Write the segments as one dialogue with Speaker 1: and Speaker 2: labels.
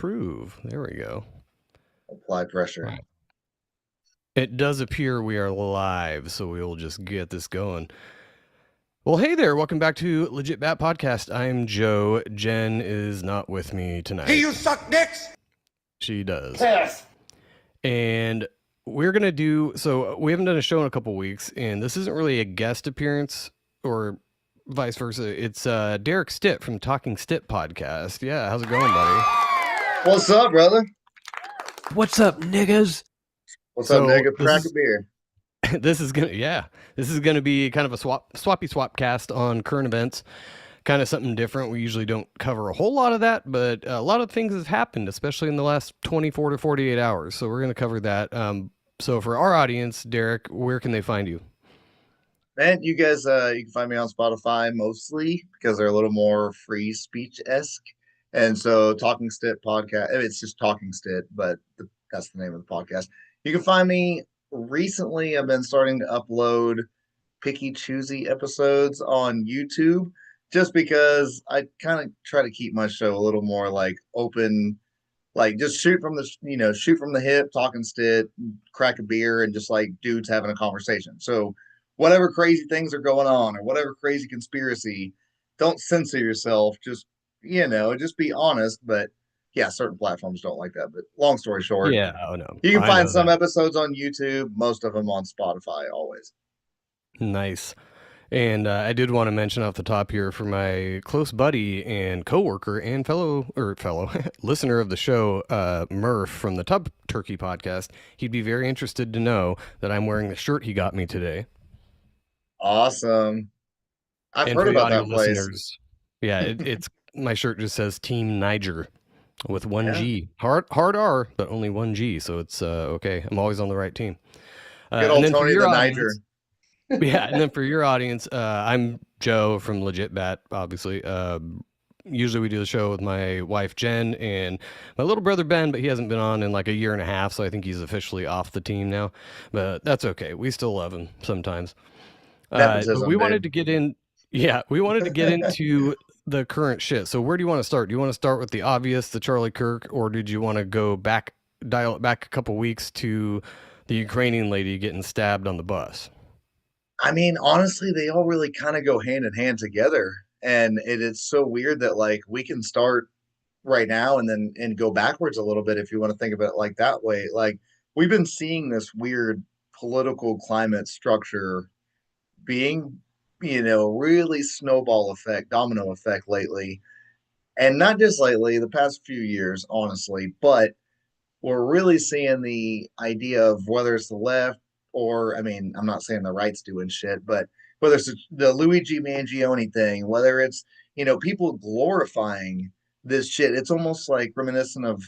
Speaker 1: approve. There we go.
Speaker 2: Apply pressure.
Speaker 1: Right. It does appear we are live, so we will just get this going. Well, hey there. Welcome back to Legit Bat Podcast. I'm Joe. Jen is not with me tonight.
Speaker 3: Hey, you suck dicks!
Speaker 1: She does.
Speaker 3: Yes.
Speaker 1: And we're going to do, so we haven't done a show in a couple weeks, and this isn't really a guest appearance or vice versa. It's Derek Stitt from Talking Stitt podcast. Yeah, how's it going, buddy?
Speaker 2: What's up, brother?
Speaker 4: What's up, niggas?
Speaker 2: What's up, nigga? Crack a beer.
Speaker 1: This is gonna be kind of a swap cast on current events, kind of something different. We usually don't cover a whole lot of that, but a lot of things have happened, especially in the last 24 to 48 hours. So we're gonna cover that. So for our audience, Derek, where can they find you?
Speaker 2: Man, you guys, you can find me on Spotify mostly because they're a little more free speech-esque. And so Talking Stitt podcast, it's just Talking Stitt, but that's the name of the podcast. You can find me recently. I've been starting to upload picky choosy episodes on YouTube just because I kind of try to keep my show a little more like open, like just shoot from the hip, Talking Stitt, crack a beer, and just like dudes having a conversation. So whatever crazy things are going on or whatever crazy conspiracy, don't censor yourself. Just be honest. But yeah, certain platforms don't like that. But long story short,
Speaker 1: Yeah, oh no,
Speaker 2: you can find some episodes on YouTube, most of them on Spotify, always.
Speaker 1: Nice. And I did want to mention off the top here for my close buddy and coworker and fellow listener of the show, Murph from the Tub Turkey podcast. He'd be very interested to know that I'm wearing the shirt he got me today.
Speaker 2: Awesome. I've heard about that place.
Speaker 1: Listeners, yeah, it's my shirt just says Team Niger with one G. Hard R, but only one G, so it's okay. I'm always on the right team.
Speaker 2: Good old Tony the Niger.
Speaker 1: Yeah, and then for your audience, I'm Joe from Legit Bat, obviously. Usually we do the show with my wife, Jen, and my little brother, Ben, but he hasn't been on in like a year and a half, so I think he's officially off the team now. But that's okay. We still love him sometimes. We wanted to get into the current shit. So where do you want to start? Do you want to start with the obvious, the Charlie Kirk, or did you want to dial it back a couple weeks to the Ukrainian lady getting stabbed on the bus?
Speaker 2: I mean, honestly, they all really kind of go hand in hand together. And it's so weird that like we can start right now and go backwards a little bit if you want to think of it like that way. Like we've been seeing this weird political climate structure being, really snowball effect, domino effect lately. And not just lately, the past few years, honestly, but we're really seeing the idea of whether it's the left or, I mean, I'm not saying the right's doing shit, but whether it's the Luigi Mangione thing, whether it's, people glorifying this shit, it's almost like reminiscent of,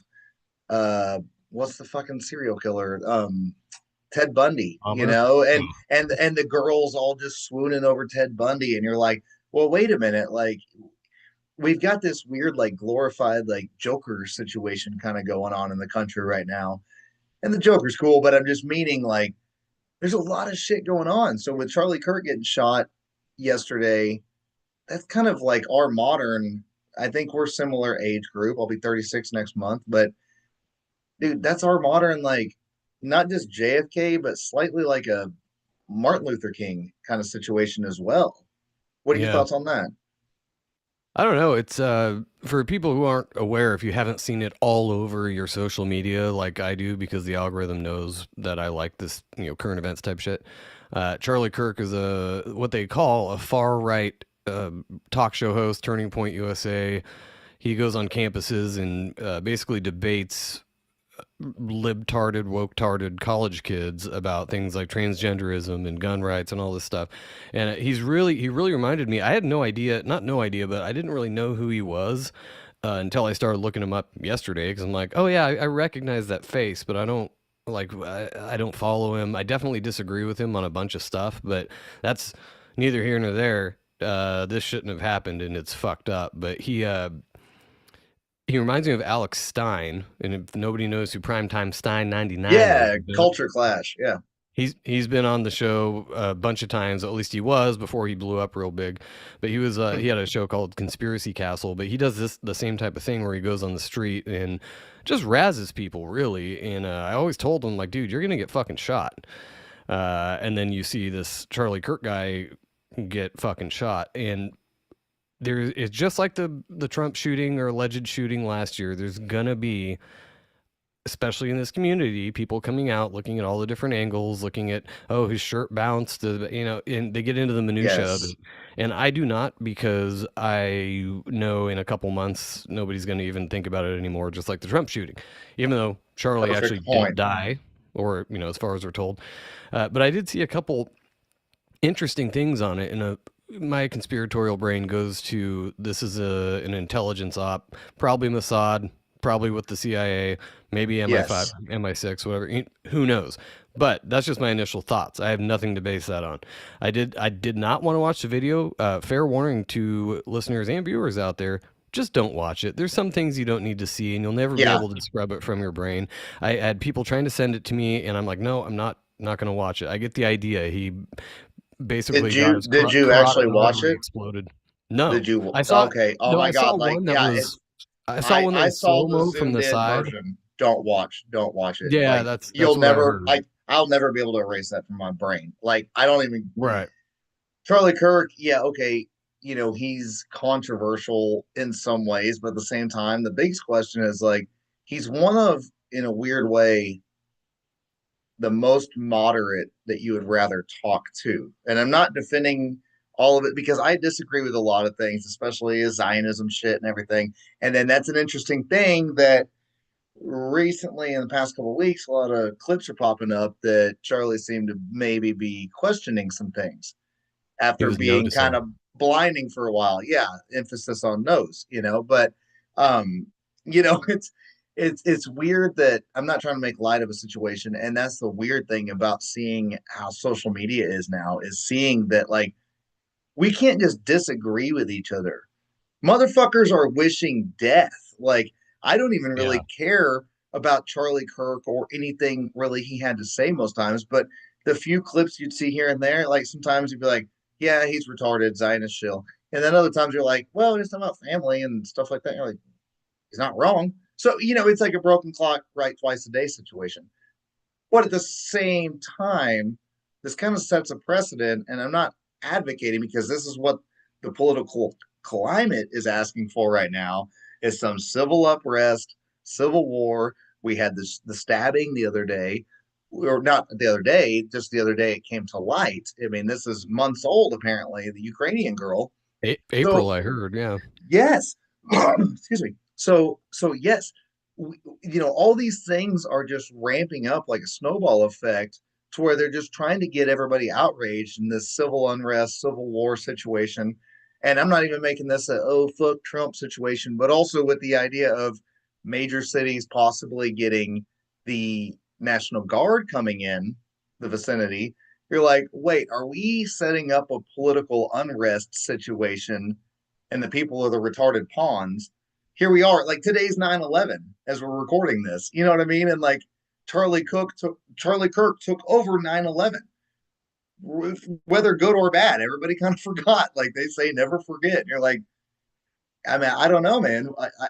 Speaker 2: what's the fucking serial killer? Ted Bundy, and the girls all just swooning over Ted Bundy. And you're like, well, wait a minute. Like, we've got this weird, like glorified, like Joker situation kind of going on in the country right now. And the Joker's cool, but I'm just meaning like, there's a lot of shit going on. So with Charlie Kirk getting shot yesterday, that's kind of like our modern, I think we're similar age group. I'll be 36 next month, but dude, that's our modern, like, not just JFK, but slightly like a Martin Luther King kind of situation as well. What are your thoughts on that?
Speaker 1: I don't know. It's for people who aren't aware, if you haven't seen it all over your social media like I do, because the algorithm knows that I like this, current events type shit. Charlie Kirk is what they call a far right talk show host, Turning Point USA. He goes on campuses and basically debates libtarded, woke-tarded college kids about things like transgenderism and gun rights and all this stuff. And he really reminded me. I had no idea, but I didn't really know who he was until I started looking him up yesterday, because I'm like, oh yeah, I recognize that face, but I don't follow him. I definitely disagree with him on a bunch of stuff, but that's neither here nor there. This shouldn't have happened, and it's fucked up. But he reminds me of Alex Stein, and if nobody knows who Primetime Stein 99
Speaker 2: is, Culture Clash, yeah.
Speaker 1: He's been on the show a bunch of times. At least he was before he blew up real big. But he had a show called Conspiracy Castle. But he does the same type of thing where he goes on the street and just razzes people really. And I always told him like, dude, you're gonna get fucking shot. And then you see this Charlie Kirk guy get fucking shot, and it's just like the Trump shooting or alleged shooting last year. There's gonna be, especially in this community, people coming out looking at all the different angles, looking at, oh, his shirt bounced, and they get into the minutia of
Speaker 2: Yes,
Speaker 1: it. And I do not, because I know in a couple months nobody's going to even think about it anymore, just like the Trump shooting, even though Charlie
Speaker 2: perfect
Speaker 1: actually didn't
Speaker 2: point.
Speaker 1: die, or as far as we're told. But I did see a couple interesting things on it, and my conspiratorial brain goes to, this is an intelligence op, probably Mossad, probably with the CIA, maybe MI5,
Speaker 2: Yes.
Speaker 1: MI6, whatever. Who knows? But that's just my initial thoughts. I have nothing to base that on. I did not want to watch the video. Fair warning to listeners and viewers out there. Just don't watch it. There's some things you don't need to see, and you'll never be
Speaker 2: Yeah.
Speaker 1: able to scrub it from your brain. I had people trying to send it to me, and I'm like, no, I'm not going to watch it. I get the idea. He basically got his
Speaker 2: Did you actually
Speaker 1: carotid
Speaker 2: watch
Speaker 1: artery
Speaker 2: it?
Speaker 1: exploded.
Speaker 2: Did
Speaker 1: No,
Speaker 2: you?
Speaker 1: I saw
Speaker 2: Okay. Oh
Speaker 1: no,
Speaker 2: my
Speaker 1: I saw
Speaker 2: God. Like,
Speaker 1: one that
Speaker 2: yeah,
Speaker 1: was I saw one that
Speaker 2: I
Speaker 1: was
Speaker 2: saw
Speaker 1: slow
Speaker 2: the
Speaker 1: mo from
Speaker 2: zoomed
Speaker 1: the
Speaker 2: in
Speaker 1: side.
Speaker 2: version. Don't watch it.
Speaker 1: Yeah,
Speaker 2: Like,
Speaker 1: that's
Speaker 2: you'll
Speaker 1: what I
Speaker 2: never,
Speaker 1: heard.
Speaker 2: like, I'll never be able to erase that from my brain. Like, I don't even,
Speaker 1: Right.
Speaker 2: Charlie Kirk, yeah, okay, he's controversial in some ways, but at the same time, the biggest question is like, he's one of, in a weird way, the most moderate that you would rather talk to. And I'm not defending all of it because I disagree with a lot of things, especially Zionism shit and everything. And then that's an interesting thing that recently in the past couple of weeks, a lot of clips are popping up that Charlie seemed to maybe be questioning some things
Speaker 1: He
Speaker 2: after
Speaker 1: was
Speaker 2: being kind
Speaker 1: noticing.
Speaker 2: of blinding for a while. Yeah, emphasis on nose. But um, it's weird that I'm not trying to make light of a situation, and that's the weird thing about seeing how social media is now is seeing that like we can't just disagree with each other. Motherfuckers are wishing death. Like I don't even
Speaker 1: Yeah.
Speaker 2: really care about Charlie Kirk or anything really he had to say most times, but the few clips you'd see here and there, like sometimes you'd be like, yeah, he's retarded, Zionist shill. And then other times you're like, well, it's about family and stuff like that. You're like, he's not wrong. So, it's like a broken clock right twice a day situation. But at the same time, this kind of sets a precedent, and I'm not advocating because this is what the political climate is asking for right now is some civil unrest, civil war. We had the stabbing the other day, or not the other day, just the other day it came to light. I mean, this is months old apparently, the Ukrainian girl.
Speaker 1: April,
Speaker 2: So
Speaker 1: I heard. Yeah.
Speaker 2: yes. Excuse me. So yes, all these things are just ramping up like a snowball effect to where they're just trying to get everybody outraged in this civil unrest, civil war situation. And I'm not even making this a oh fuck Trump situation, but also with the idea of major cities possibly getting the National Guard coming in the vicinity. You're like, wait, are we setting up a political unrest situation and the people are the retarded pawns? Here we are, like today's 9/11 as we're recording this. You know what I mean? And like Charlie Kirk took over 9/11, whether good or bad. Everybody kind of forgot. Like they say, never forget. And you're like, I mean, I don't know, man.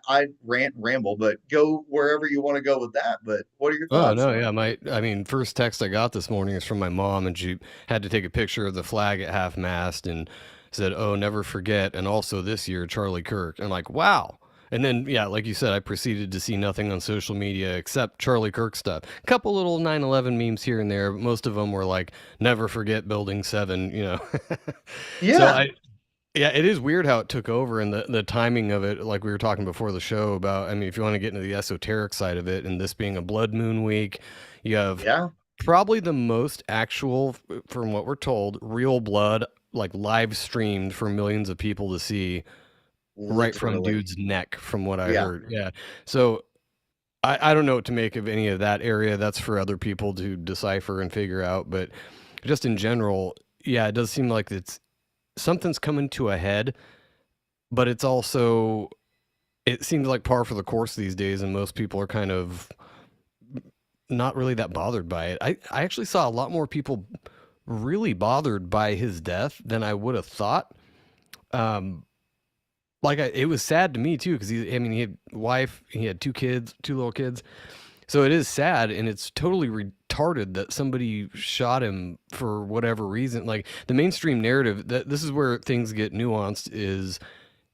Speaker 2: I ramble, but go wherever you want to go with that. But what are your
Speaker 1: Oh
Speaker 2: thoughts?
Speaker 1: no, yeah. I mean, first text I got this morning is from my mom, and she had to take a picture of the flag at half mast and said, "Oh, never forget." And also this year, Charlie Kirk. And I'm like, wow. And then, yeah, like you said, I proceeded to see nothing on social media except Charlie Kirk stuff. A couple little 9/11 memes here and there, but most of them were like, "Never forget Building 7." So
Speaker 2: Yeah,
Speaker 1: yeah, it is weird how it took over and the timing of it, like we were talking before the show about. I mean, if you want to get into the esoteric side of it, and this being a blood moon week, you have
Speaker 2: yeah,
Speaker 1: probably the most actual, from what we're told, real blood, like live streamed for millions of people to see right from
Speaker 2: literally.
Speaker 1: dude's neck, from what I
Speaker 2: Yeah,
Speaker 1: heard. Yeah. So I don't know what to make of any of that area. That's for other people to decipher and figure out. But just in general, yeah, it does seem like something's coming to a head, but it's also, it seems like par for the course these days, and most people are kind of not really that bothered by it. I actually saw a lot more people really bothered by his death than I would have thought. Um, it was sad to me too because I mean, he had a wife, he had two kids, two little kids. So it is sad, and it's totally retarded that somebody shot him for whatever reason. Like the mainstream narrative, that this is where things get nuanced. Is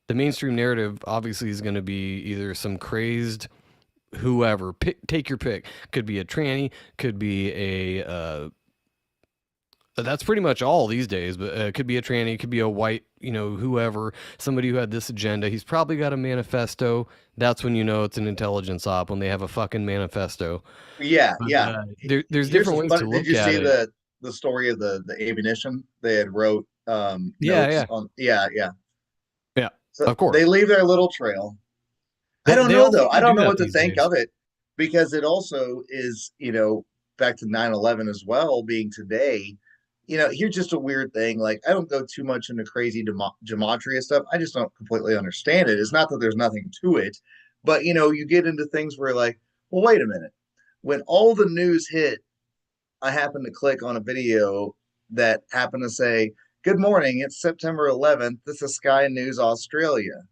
Speaker 1: the mainstream narrative obviously is going to be either some crazed whoever, take your pick. Could be a tranny, could be a that's pretty much all these days, but it could be a tranny, it could be a white, whoever, somebody who had this agenda. He's probably got a manifesto. That's when you know it's an intelligence op, when they have a fucking manifesto.
Speaker 2: Yeah,
Speaker 1: But
Speaker 2: yeah.
Speaker 1: there's
Speaker 2: Here's
Speaker 1: different
Speaker 2: the
Speaker 1: ways to
Speaker 2: funny. Did
Speaker 1: look
Speaker 2: you
Speaker 1: at
Speaker 2: see
Speaker 1: it.
Speaker 2: the story of the ammunition? They had wrote
Speaker 1: Yeah,
Speaker 2: notes
Speaker 1: yeah,
Speaker 2: on. Yeah, yeah.
Speaker 1: yeah.
Speaker 2: So
Speaker 1: Of
Speaker 2: they
Speaker 1: course,
Speaker 2: leave their little trail. I don't
Speaker 1: they
Speaker 2: know
Speaker 1: all
Speaker 2: though.
Speaker 1: seem
Speaker 2: I
Speaker 1: to
Speaker 2: don't
Speaker 1: do
Speaker 2: know
Speaker 1: that
Speaker 2: what to
Speaker 1: these
Speaker 2: think
Speaker 1: days.
Speaker 2: of it because it also is, back to 9/11 as well being today. Here's just a weird thing. Like, I don't go too much into crazy gematria stuff. I just don't completely understand it. It's not that there's nothing to it, but you get into things where like, well, wait a minute. When all the news hit, I happened to click on a video that happened to say, "Good morning, it's September 11th. This is Sky News Australia."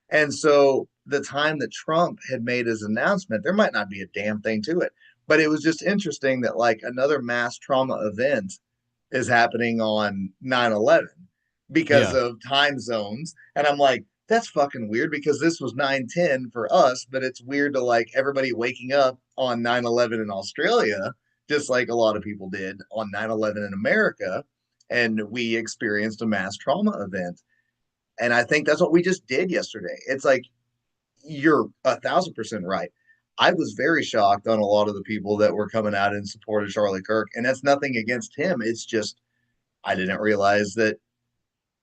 Speaker 2: And so the time that Trump had made his announcement, there might not be a damn thing to it. But it was just interesting that like another mass trauma event is happening on 9/11 because
Speaker 1: Yeah.
Speaker 2: of time zones. And I'm like, that's fucking weird because this was 9/10 for us, but it's weird to like everybody waking up on 9/11 in Australia, just like a lot of people did on 9/11 in America. And we experienced a mass trauma event. And I think that's what we just did yesterday. It's like, you're 1,000% right. I was very shocked on a lot of the people that were coming out in support of Charlie Kirk. And that's nothing against him. It's just, I didn't realize that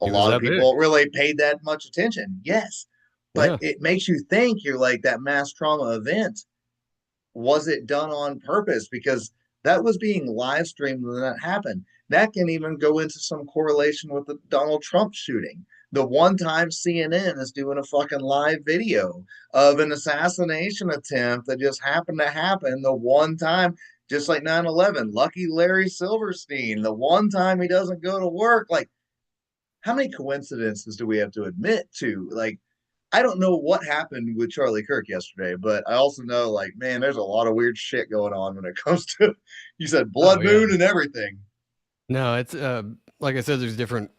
Speaker 2: a
Speaker 1: He was
Speaker 2: lot of
Speaker 1: that big.
Speaker 2: people really paid that much attention. Yes. But
Speaker 1: Yeah.
Speaker 2: it makes you think, you're like, that mass trauma event, was it done on purpose? Because that was being live streamed when that happened. That can even go into some correlation with the Donald Trump shooting. The one time CNN is doing a fucking live video of an assassination attempt that just happened to happen the one time, just like 9/11. Lucky Larry Silverstein, the one time he doesn't go to work. Like, how many coincidences do we have to admit to? Like, I don't know what happened with Charlie Kirk yesterday, but I also know, like, man, there's a lot of weird shit going on when it comes to, you said
Speaker 1: Oh
Speaker 2: blood
Speaker 1: yeah.
Speaker 2: moon and everything.
Speaker 1: No, it's like I said, there's different.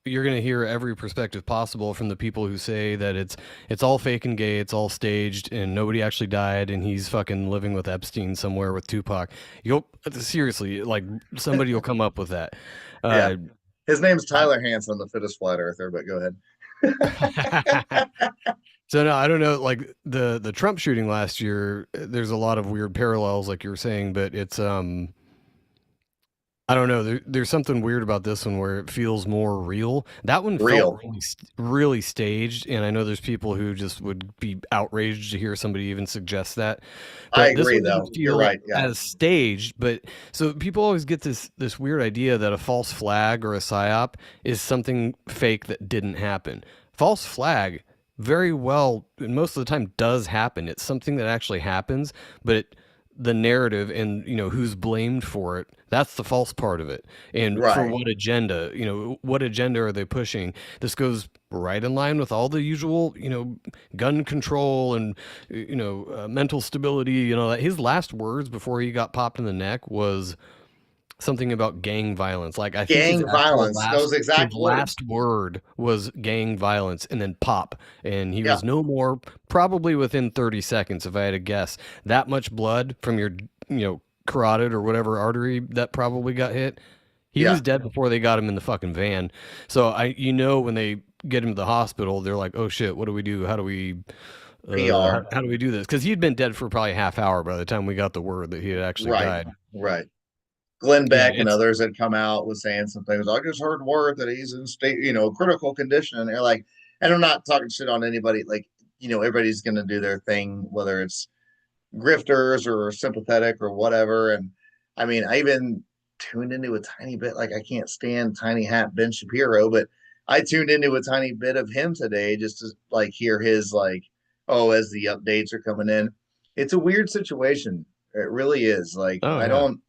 Speaker 1: You're gonna hear every perspective possible from the people who say that it's all fake and gay, it's all staged, and nobody actually died, and he's fucking living with Epstein somewhere with Tupac. You'll seriously like somebody will come up with that.
Speaker 2: Yeah.
Speaker 1: Uh,
Speaker 2: His name's
Speaker 1: I,
Speaker 2: Tyler Hanson, the fittest flat earther, but go ahead.
Speaker 1: so no, I don't know. Like the Trump shooting last year, there's a lot of weird parallels, like you were saying, but it's I don't know. There's something weird about this one where it feels more real. That one felt
Speaker 2: Real.
Speaker 1: really staged, and I know there's people who just would be outraged to hear somebody even suggest that.
Speaker 2: I
Speaker 1: But this
Speaker 2: agree,
Speaker 1: one didn't
Speaker 2: though. You're
Speaker 1: feel
Speaker 2: right. Yeah.
Speaker 1: as staged. But so people always get this weird idea that a false flag or a psyop is something fake that didn't happen. False flag very well, and most of the time, does happen. It's something that actually happens, but the narrative and who's blamed for it, that's the false part of it, and for
Speaker 2: Right.
Speaker 1: what agenda, what agenda are they pushing. This goes right in line with all the usual, gun control and mental stability. That his last words before he got popped in the neck was something about gang violence. Like I think
Speaker 2: Gang violence, those
Speaker 1: his
Speaker 2: exact words.
Speaker 1: last word was gang violence, and then pop, and he
Speaker 2: Yeah.
Speaker 1: was no more. Probably within 30 seconds, if I had to guess. That much blood from your carotid or whatever artery that probably got hit. He
Speaker 2: Yeah.
Speaker 1: was dead before they got him in the fucking van. So when they get him to the hospital, they're like, "Oh shit, what do we do? How do we
Speaker 2: PR.
Speaker 1: how do we do this?" Because he'd been dead for probably a half hour by the time we got the word that he had actually
Speaker 2: Right.
Speaker 1: died.
Speaker 2: Right. Glenn
Speaker 1: Yeah,
Speaker 2: Beck and
Speaker 1: it's
Speaker 2: others had come out with saying some things. I just heard word that he's in state, critical condition. And they're like, and I'm not talking shit on anybody. Like, everybody's going to do their thing, whether it's grifters or sympathetic or whatever. And I mean, I even tuned into a tiny bit. Like, I can't stand Tiny Hat Ben Shapiro, but I tuned into a tiny bit of him today just to like hear his like, oh, as the updates are coming in. It's a weird situation. It really is. Like
Speaker 1: Oh
Speaker 2: I
Speaker 1: yeah.
Speaker 2: don't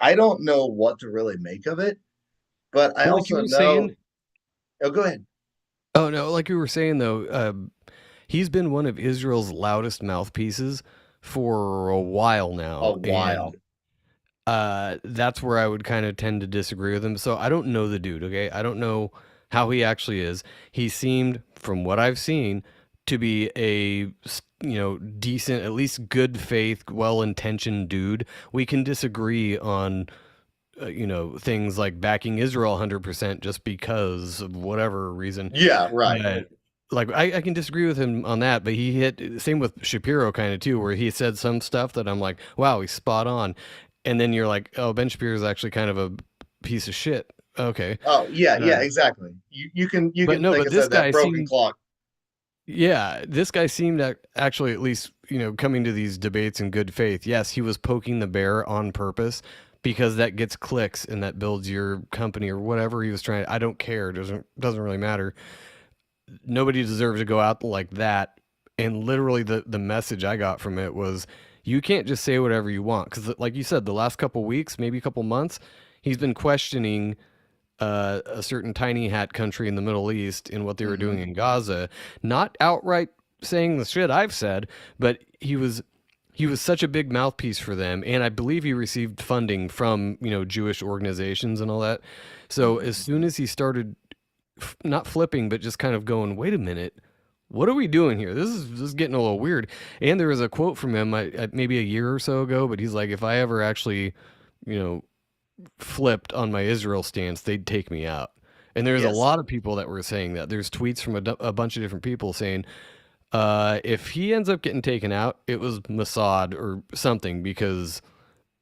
Speaker 2: I don't know what to really make of it, but I
Speaker 1: Well, like you
Speaker 2: also
Speaker 1: were
Speaker 2: know.
Speaker 1: saying.
Speaker 2: Oh, go ahead.
Speaker 1: Oh no, like you were saying though, he's been one of Israel's loudest mouthpieces for a while
Speaker 2: A
Speaker 1: now,
Speaker 2: while.
Speaker 1: and that's where I would kind of tend to disagree with him. So I don't know the dude. Okay, I don't know how he actually is. He seemed, from what I've seen, to be a decent, at least good faith, well intentioned dude. We can disagree on things like backing Israel 100% just because of whatever reason.
Speaker 2: Yeah, right.
Speaker 1: But like I can disagree with him on that, but he hit same with Shapiro kind of too, where he said some stuff that I'm like, wow, he's spot on. And then you're like, oh, Ben Shapiro is actually kind of a piece of shit. Okay.
Speaker 2: Oh, yeah, yeah,
Speaker 1: Uh,
Speaker 2: exactly. You can
Speaker 1: but no,
Speaker 2: like I
Speaker 1: but this
Speaker 2: said, that
Speaker 1: guy
Speaker 2: broken
Speaker 1: seemed,
Speaker 2: clock.
Speaker 1: yeah, this guy seemed actually at least, coming to these debates in good faith. Yes, he was poking the bear on purpose because that gets clicks and that builds your company or whatever he was trying. I don't care. It doesn't really matter. Nobody deserves to go out like that. And literally, the message I got from it was, you can't just say whatever you want because, like you said, the last couple weeks, maybe a couple months, he's been questioning a certain tiny hat country in the Middle East and what they were doing
Speaker 2: Hmm.
Speaker 1: in Gaza. Not outright saying the shit I've said, but he was such a big mouthpiece for them, and I believe he received funding from Jewish organizations and all that. So as
Speaker 2: Hmm.
Speaker 1: soon as he started not flipping, but just kind of going, wait a minute. What are we doing here? This is getting a little weird. And there was a quote from him maybe a year or so ago, but he's like, if I ever actually, you know, flipped on my Israel stance, they'd take me out. And there's a
Speaker 2: Yes,
Speaker 1: lot of people that were saying that. There's tweets from a bunch of different people saying, if he ends up getting taken out, it was Mossad or something because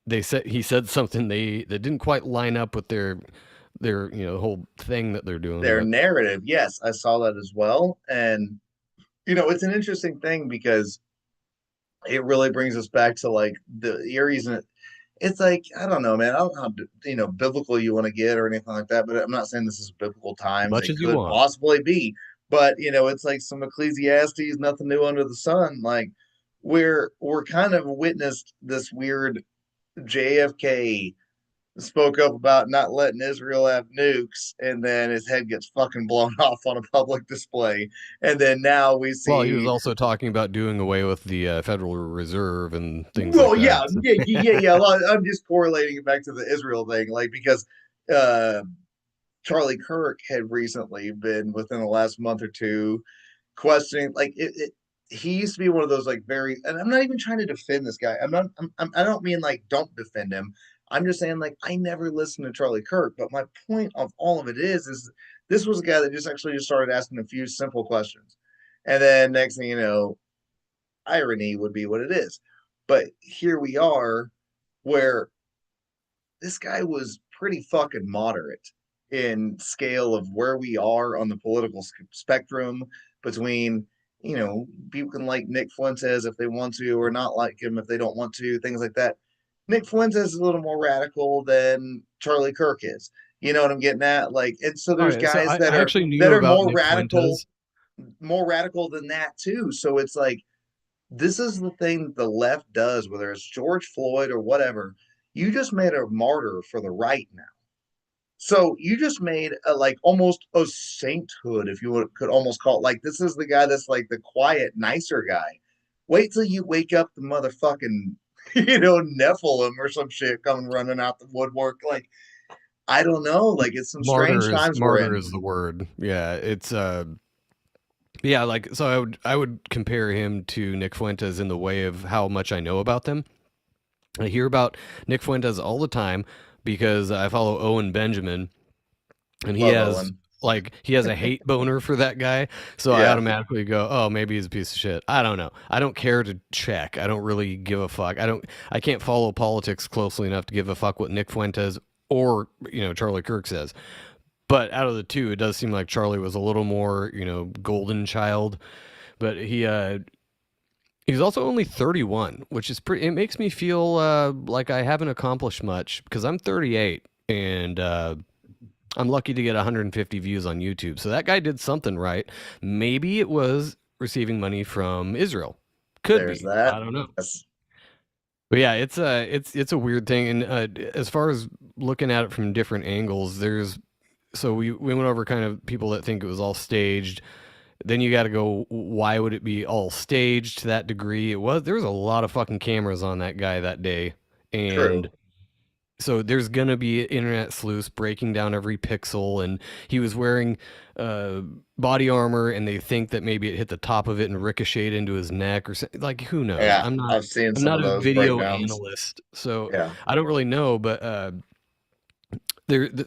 Speaker 1: he said something that didn't quite line up with their whole thing that they're doing.
Speaker 2: their
Speaker 1: But
Speaker 2: narrative. Yes, I saw that as well, and it's an interesting thing because it really brings us back to like the Aries, and it's like I don't know, man. I don't know how biblical you want to get or anything like that, but I'm not saying this is biblical times.
Speaker 1: much
Speaker 2: It
Speaker 1: as you
Speaker 2: could
Speaker 1: want.
Speaker 2: possibly be, but it's like some Ecclesiastes, nothing new under the sun. Like we're kind of witnessed this weird JFK spoke up about not letting Israel have nukes, and then his head gets fucking blown off on a public display. And then now we
Speaker 1: Well, he was
Speaker 2: see,
Speaker 1: also talking about doing away with the Federal Reserve and things like
Speaker 2: well,
Speaker 1: that.
Speaker 2: yeah,
Speaker 1: So,
Speaker 2: yeah, yeah, yeah. I'm just correlating it back to the Israel thing, like because uh, Charlie Kirk had recently been within the last month or two questioning, like he used to be one of those like very, and I'm not even trying to defend this guy. I'm not. I don't mean like don't defend him. I'm just saying like I never listened to Charlie Kirk, but my point of all of it is this was a guy that just started asking a few simple questions, and then next thing you know, irony would be what it is. But here we are, where this guy was pretty fucking moderate in scale of where we are on the political spectrum between people can like Nick Fuentes if they want to or not like him if they don't want to, things like that. Nick Fuentes is a little more radical than Charlie Kirk is. You know what I'm getting at? Like, and so
Speaker 1: all
Speaker 2: there's
Speaker 1: right. So
Speaker 2: guys
Speaker 1: I actually
Speaker 2: that
Speaker 1: knew
Speaker 2: are
Speaker 1: about Nick Fuentes.
Speaker 2: more radical than that too. So it's like this is the thing the left does, whether it's George Floyd or whatever. You just made a martyr for the right now. So you just made like almost a sainthood, if you could almost call it. Like this is the guy that's like the quiet, nicer guy. Wait till you wake up the motherfucking, Nephilim or some shit coming running out the woodwork. Like I don't know. Like it's some strange times we're
Speaker 1: Martyr
Speaker 2: in.
Speaker 1: is the word. Yeah, it's yeah, like so I would compare him to Nick Fuentes in the way of how much I know about them. I hear about Nick Fuentes all the time because I follow Owen Benjamin, and
Speaker 2: Love Owen.
Speaker 1: he has a hate boner for that guy. So I
Speaker 2: Yeah,
Speaker 1: automatically go, oh, maybe he's a piece of shit. I don't know. I don't care to check. I don't really give a fuck. I can't follow politics closely enough to give a fuck what Nick Fuentes or Charlie Kirk says. But out of the two, it does seem like Charlie was a little more golden child. But he's also only 31, which is pretty. It makes me feel like I haven't accomplished much because I'm 38 and I'm lucky to get 150 views on YouTube. So that guy did something right. Maybe it was receiving money from Israel. Could
Speaker 2: there's
Speaker 1: be.
Speaker 2: that.
Speaker 1: I don't know.
Speaker 2: Yes.
Speaker 1: But yeah, it's a weird thing, and as far as looking at it from different angles, there's so we went over kind of people that think it was all staged. Then you got to go, why would it be all staged to that degree? There was a lot of fucking cameras on that guy that day,
Speaker 2: True.
Speaker 1: and so there's gonna be internet sleuths breaking down every pixel, and he was wearing uh, body armor, and they think that maybe it hit the top of it and ricocheted into his neck or something. Like, who knows?
Speaker 2: Yeah, I've seen
Speaker 1: I'm
Speaker 2: some
Speaker 1: not
Speaker 2: of
Speaker 1: a
Speaker 2: those
Speaker 1: video
Speaker 2: breakdowns.
Speaker 1: analyst, so
Speaker 2: Yeah.
Speaker 1: I don't really know. But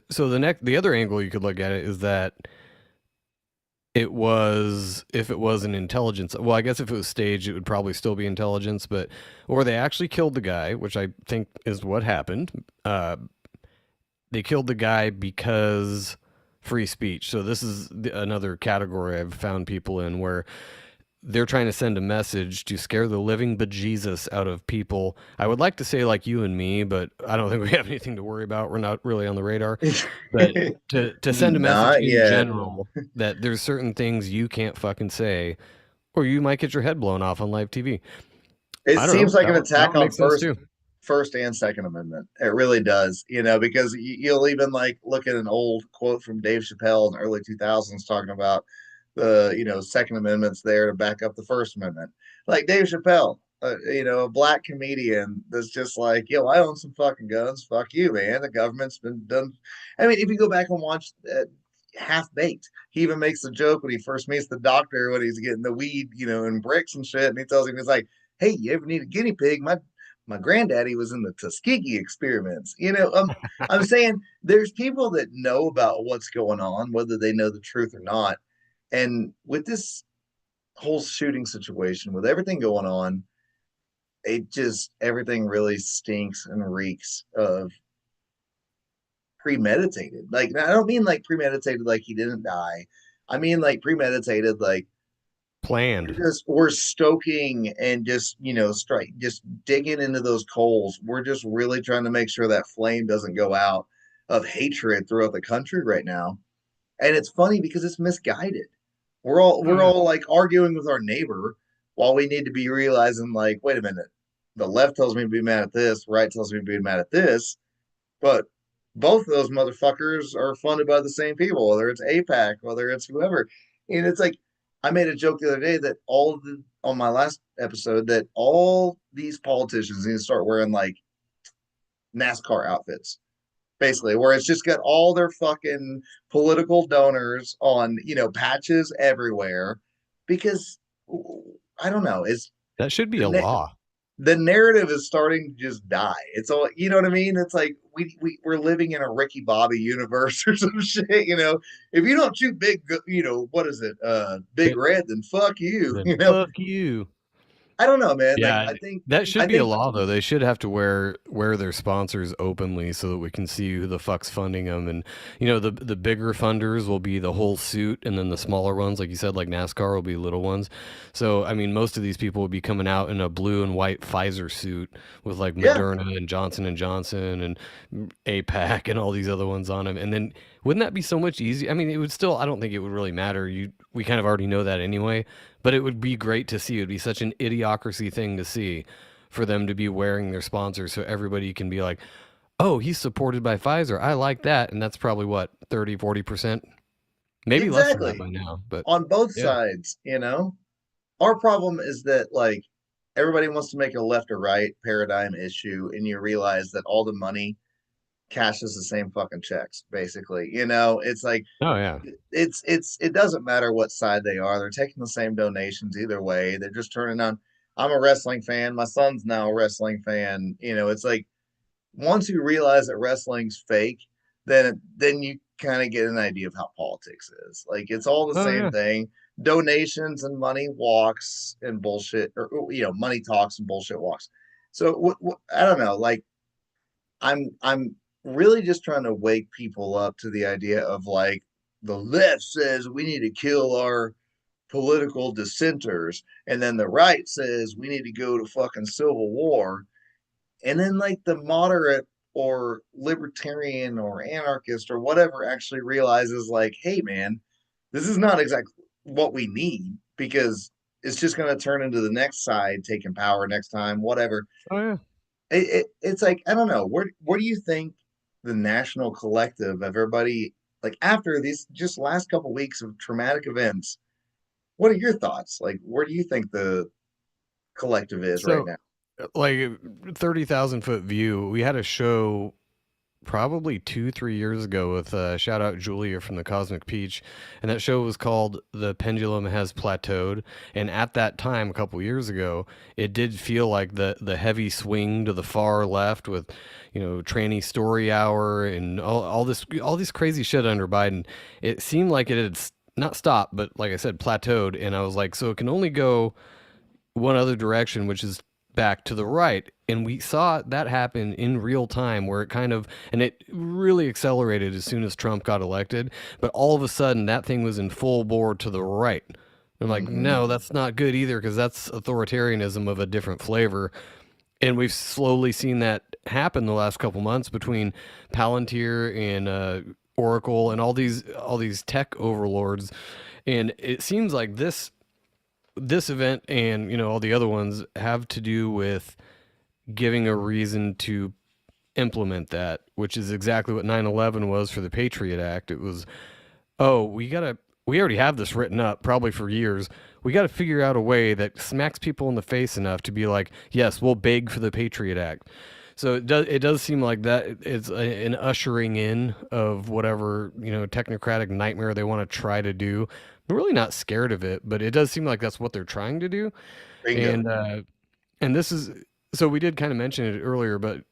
Speaker 1: so the other angle you could look at it is that it was, if it was an intelligence, well, I guess if it was staged it would probably still be intelligence, but or they actually killed the guy, which I think is what happened. They killed the guy because free speech. So this is another category I've found people in where they're trying to send a message to scare the living bejesus out of people. I would like to say like you and me, but I don't think we have anything to worry about. We're not really on the radar. But to send a message
Speaker 2: Not
Speaker 1: in
Speaker 2: yet.
Speaker 1: general that there's certain things you can't fucking say, or you might get your head blown off on live TV.
Speaker 2: It
Speaker 1: I don't know.
Speaker 2: seems like an
Speaker 1: That
Speaker 2: attack
Speaker 1: one
Speaker 2: on
Speaker 1: makes sense too.
Speaker 2: First and Second Amendment. It really does, because you'll even like look at an old quote from Dave Chappelle in the early 2000s talking about the Second Amendment's there to back up the First Amendment. Like Dave Chappelle, a black comedian that's just like, yo, I own some fucking guns. Fuck you, man. The government's been done. I mean, if you go back and watch Half Baked, he even makes a joke when he first meets the doctor when he's getting the weed, and bricks and shit, and he tells him, he's like, hey, you ever need a guinea pig? My granddaddy was in the Tuskegee experiments. I'm saying there's people that know about what's going on, whether they know the truth or not. And with this whole shooting situation, with everything going on, everything really stinks and reeks of premeditated. Like, I don't mean like premeditated, like he didn't die. I mean like premeditated, like
Speaker 1: Planned.
Speaker 2: we're stoking and just strike just digging into those coals. We're just really trying to make sure that flame doesn't go out of hatred throughout the country right now. And it's funny because it's misguided.
Speaker 1: Oh
Speaker 2: We're
Speaker 1: yeah.
Speaker 2: all like arguing with our neighbor while we need to be realizing, like, wait a minute, the left tells me to be mad at this, right tells me to be mad at this, but both of those motherfuckers are funded by the same people, whether it's APAC, whether it's whoever. And it's like, I made a joke the other day that on my last episode, that all these politicians need to start wearing like NASCAR outfits, basically, where it's just got all their fucking political donors on, patches everywhere. Because I don't know, it's
Speaker 1: That should be a
Speaker 2: the
Speaker 1: law.
Speaker 2: the narrative is starting to just die. It's all, you know what I mean? It's like we're living in a Ricky Bobby universe or some shit. If you don't shoot big, what is it? Big Red, then fuck you.
Speaker 1: Then fuck you.
Speaker 2: I don't know, man. Like
Speaker 1: Yeah, that should
Speaker 2: I
Speaker 1: be a
Speaker 2: think,
Speaker 1: law though. They should have to wear their sponsors openly so that we can see who the fuck's funding them. And the bigger funders will be the whole suit, and then the smaller ones, like you said, like NASCAR, will be little ones. So I mean, most of these people would be coming out in a blue and white Pfizer suit with like
Speaker 2: yeah,
Speaker 1: Moderna and Johnson and APAC and all these other ones on them. And then wouldn't that be so much easier? I mean, it would still. I don't think it would really matter. We kind of already know that anyway. But it would be great to see. It would be such an idiocracy thing to see for them to be wearing their sponsors so everybody can be like, oh, he's supported by Pfizer. I like that. And that's probably what, 30, 40%? Maybe less than that
Speaker 2: exactly.
Speaker 1: by now. But
Speaker 2: On both
Speaker 1: yeah.
Speaker 2: sides, our problem is that like everybody wants to make a left or right paradigm issue, and you realize that all the money cashes the same fucking checks, basically. It's like
Speaker 1: Oh, yeah.
Speaker 2: it doesn't matter what side they are. They're taking the same donations either way. They're just turning on. I'm a wrestling fan. My son's now a wrestling fan. It's like once you realize that wrestling's fake, then you kind of get an idea of how politics is. Like it's all the
Speaker 1: Oh,
Speaker 2: same
Speaker 1: yeah.
Speaker 2: thing. Donations and money walks and bullshit, or money talks and bullshit walks. So I don't know. Like I'm really just trying to wake people up to the idea of like the left says we need to kill our political dissenters, and then the right says we need to go to fucking civil war, and then like the moderate or libertarian or anarchist or whatever actually realizes like, hey man, this is not exactly what we need, because it's just going to turn into the next side taking power next time, whatever.
Speaker 1: Oh, yeah.
Speaker 2: it's like I don't know where do you think the national collective of everybody like after these just last couple weeks of traumatic events, what are your thoughts? Like, where do you think the collective is right
Speaker 1: So,
Speaker 2: now?
Speaker 1: like 30,000 foot view, we had a show probably 2, 3 years ago with shout out Julia from the Cosmic Peach, and that show was called "The Pendulum Has Plateaued." And at that time, a couple years ago, it did feel like the heavy swing to the far left with, tranny story hour and all this crazy shit under Biden. It seemed like it had not stopped, but like I said, plateaued. And I was like, so it can only go one other direction, which is back to the right. And we saw that happen in real time where it kind of, and it really accelerated as soon as Trump got elected. But all of a sudden, that thing was in full bore to the right. I'm like,
Speaker 2: Hmm.
Speaker 1: no, that's not good either because that's authoritarianism of a different flavor. And we've slowly seen that happen the last couple months between Palantir and Oracle and all these tech overlords. And it seems like this event and all the other ones have to do with giving a reason to implement that, which is exactly what 9/11 was for the Patriot Act. It was, oh, we already have this written up probably for years. We got to figure out a way that smacks people in the face enough to be like, yes, we'll beg for the Patriot Act. So it does seem like that it's an ushering in of whatever technocratic nightmare they want to try to do. I'm really not scared of it, but it does seem like that's what they're trying to do.
Speaker 2: Bingo.
Speaker 1: And this is, so we did kind of mention it earlier, but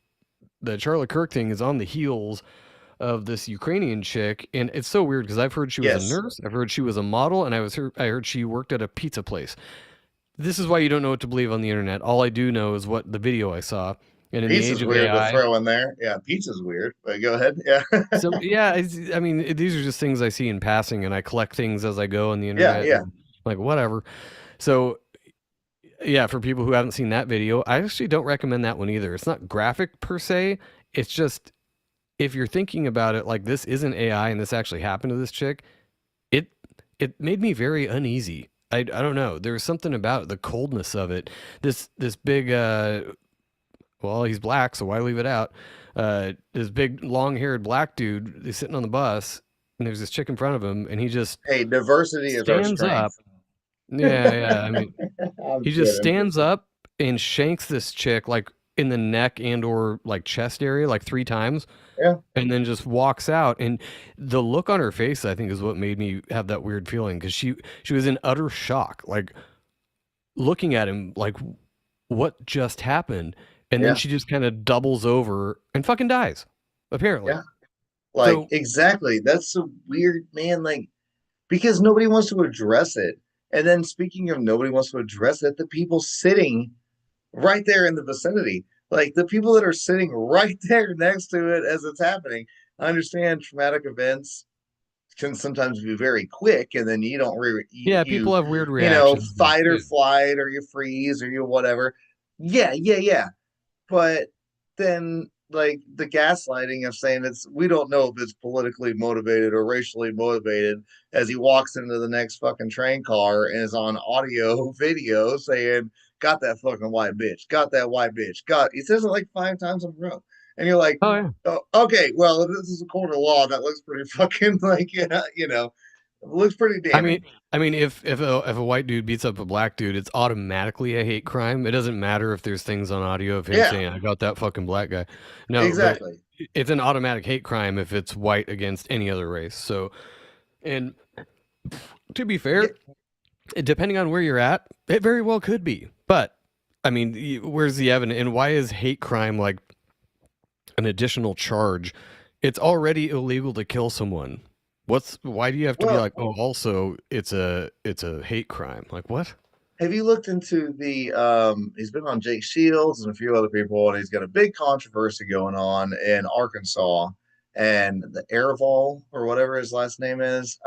Speaker 1: the Charlie Kirk thing is on the heels of this Ukrainian chick, and it's so weird because I've heard she was a
Speaker 2: Yes,
Speaker 1: nurse, I've heard she was a model, and I heard she worked at a pizza place. This is why you don't know what to believe on the internet. All I do know is what the video I saw. And in the age
Speaker 2: pizza's
Speaker 1: of
Speaker 2: weird to
Speaker 1: AI,
Speaker 2: throw in there. Yeah, pizza's weird. But go ahead. Yeah,
Speaker 1: so yeah, I mean, these are just things I see in passing, and I collect things as I go on the
Speaker 2: yeah,
Speaker 1: internet,
Speaker 2: yeah,
Speaker 1: and like whatever. So yeah, for people who haven't seen that video, I actually don't recommend that one either. It's not graphic per se. It's just if you're thinking about it like this isn't AI and this actually happened to this chick, it it made me very uneasy. I don't know. There was something about it, the coldness of it. This big well, he's black, so why leave it out? This big long-haired black dude is sitting on the bus and there's this chick in front of him and he just
Speaker 2: hey, diversity is our
Speaker 1: stands
Speaker 2: strength.
Speaker 1: up. Yeah, yeah. I mean,
Speaker 2: I'm
Speaker 1: he just
Speaker 2: kidding.
Speaker 1: stands up and shanks this chick like in the neck and or like chest area like 3 times
Speaker 2: Yeah,
Speaker 1: and then just walks out. And the look on her face, I think, is what made me have that weird feeling because she was in utter shock, like looking at him like what just happened. And then
Speaker 2: yeah,
Speaker 1: she just kind of doubles over and fucking dies, apparently.
Speaker 2: yeah. Like
Speaker 1: So
Speaker 2: exactly. That's so weird, man. Like because nobody wants to address it. And then speaking of nobody wants to address it, the people sitting right there in the vicinity, like the people that are sitting right there next to it as it's happening. I understand traumatic events can sometimes be very quick, and then you don't
Speaker 1: yeah, people have weird
Speaker 2: you know
Speaker 1: reactions.
Speaker 2: fight or flight or you freeze or you whatever. Yeah, yeah, yeah. But then like the gaslighting of saying it's we don't know if it's politically motivated or racially motivated as he walks into the next fucking train car and is on audio video saying got that fucking white bitch, got that white bitch, got he says it like 5 times in a row. And you're like,
Speaker 1: Oh yeah.
Speaker 2: oh, okay, well, if this is a court of law, that looks pretty fucking like, yeah, it looks pretty
Speaker 1: I mean,
Speaker 2: damning.
Speaker 1: if a white dude beats up a black dude, it's automatically a hate crime. It doesn't matter if there's things on audio of him
Speaker 2: Yeah,
Speaker 1: saying, "I got that fucking black guy." No, but
Speaker 2: exactly.
Speaker 1: it's an automatic hate crime if it's white against any other race. So, and to be
Speaker 2: Yeah,
Speaker 1: fair, depending on where you're at, it very well could be. But I mean, where's the evidence? And why is hate crime like an additional charge? It's already illegal to kill someone. Why do you have to be
Speaker 2: well,
Speaker 1: like, oh, also it's a hate crime? Like what?
Speaker 2: have you looked into the he's been on Jake Shields and a few other people, and he's got a big controversy going on in Arkansas and the Airval or whatever his last name is.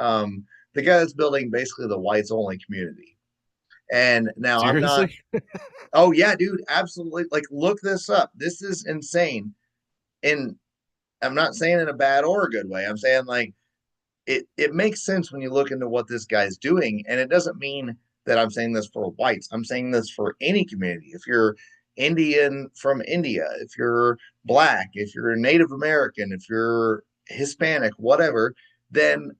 Speaker 2: The guy that's building basically the whites only community. And now I'm not,
Speaker 1: Seriously?
Speaker 2: oh yeah, dude, absolutely. Like look this up. This is insane. And I'm not saying in a bad or a good way. I'm saying like it makes sense when you look into what this guy's doing, and it doesn't mean that I'm saying this for whites. I'm saying this for any community. If you're Indian from India, if you're black, if you're Native American, if you're Hispanic, whatever, then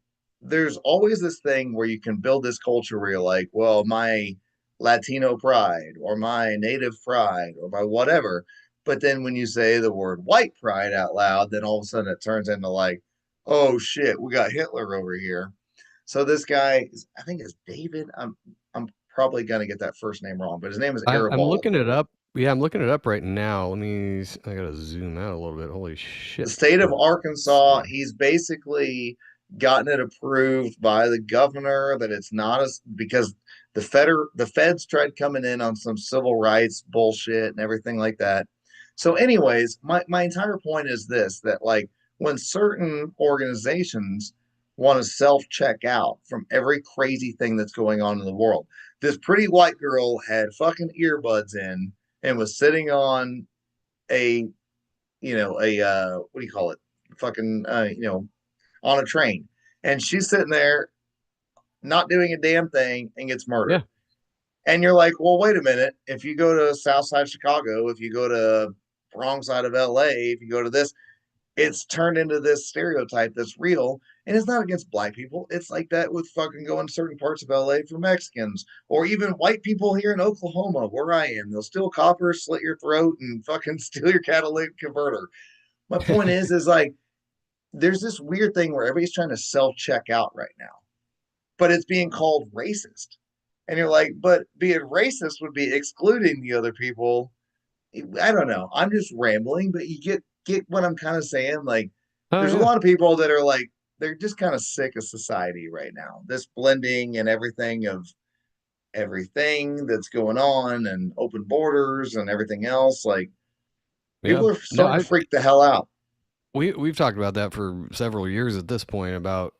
Speaker 2: there's always this thing where you can build this culture where you're like, well, my Latino pride or my native pride or my whatever. But then when you say the word white pride out loud, then all of a sudden it turns into like, oh shit, we got Hitler over here. So this guy, I think is David. I'm probably gonna get that first name wrong, but his name is
Speaker 1: I'm
Speaker 2: Arabal.
Speaker 1: looking it up. Yeah, I'm looking it up right now. I gotta zoom out a little bit. Holy
Speaker 2: The
Speaker 1: shit.
Speaker 2: state of
Speaker 1: Let's
Speaker 2: Arkansas,
Speaker 1: see.
Speaker 2: he's basically gotten it approved by the governor that it's not as because the feds tried coming in on some civil rights bullshit and everything like that. So, anyways, my entire point is this that like when certain organizations want to self-check out from every crazy thing that's going on in the world. This pretty white girl had fucking earbuds in and was sitting on a a what do you call it? Fucking on a train. And she's sitting there not doing a damn thing and gets
Speaker 1: Yeah.
Speaker 2: murdered. And you're like, well, wait a minute. If you go to South Side Chicago, if you go to wrong side of LA, if you go to this, it's turned into this stereotype that's real. And it's not against black people. It's like that with fucking going to certain parts of LA for Mexicans or even white people here in Oklahoma, where I am. They'll steal copper, slit your throat, and fucking steal your catalytic converter. My point is like there's this weird thing where everybody's trying to self check out right now, but it's being called racist. And you're like, but being racist would be excluding the other people. I don't know. I'm just rambling, but you get what I'm kind of saying. Like,
Speaker 1: Oh
Speaker 2: there's a
Speaker 1: yeah.
Speaker 2: lot of people that are like, they're just kind of sick of society right now. This blending and everything of everything that's going on and open borders and everything else. Like,
Speaker 1: Yeah.
Speaker 2: people are
Speaker 1: No,
Speaker 2: starting
Speaker 1: I
Speaker 2: to freak the hell out.
Speaker 1: we've talked about that for several years at this point about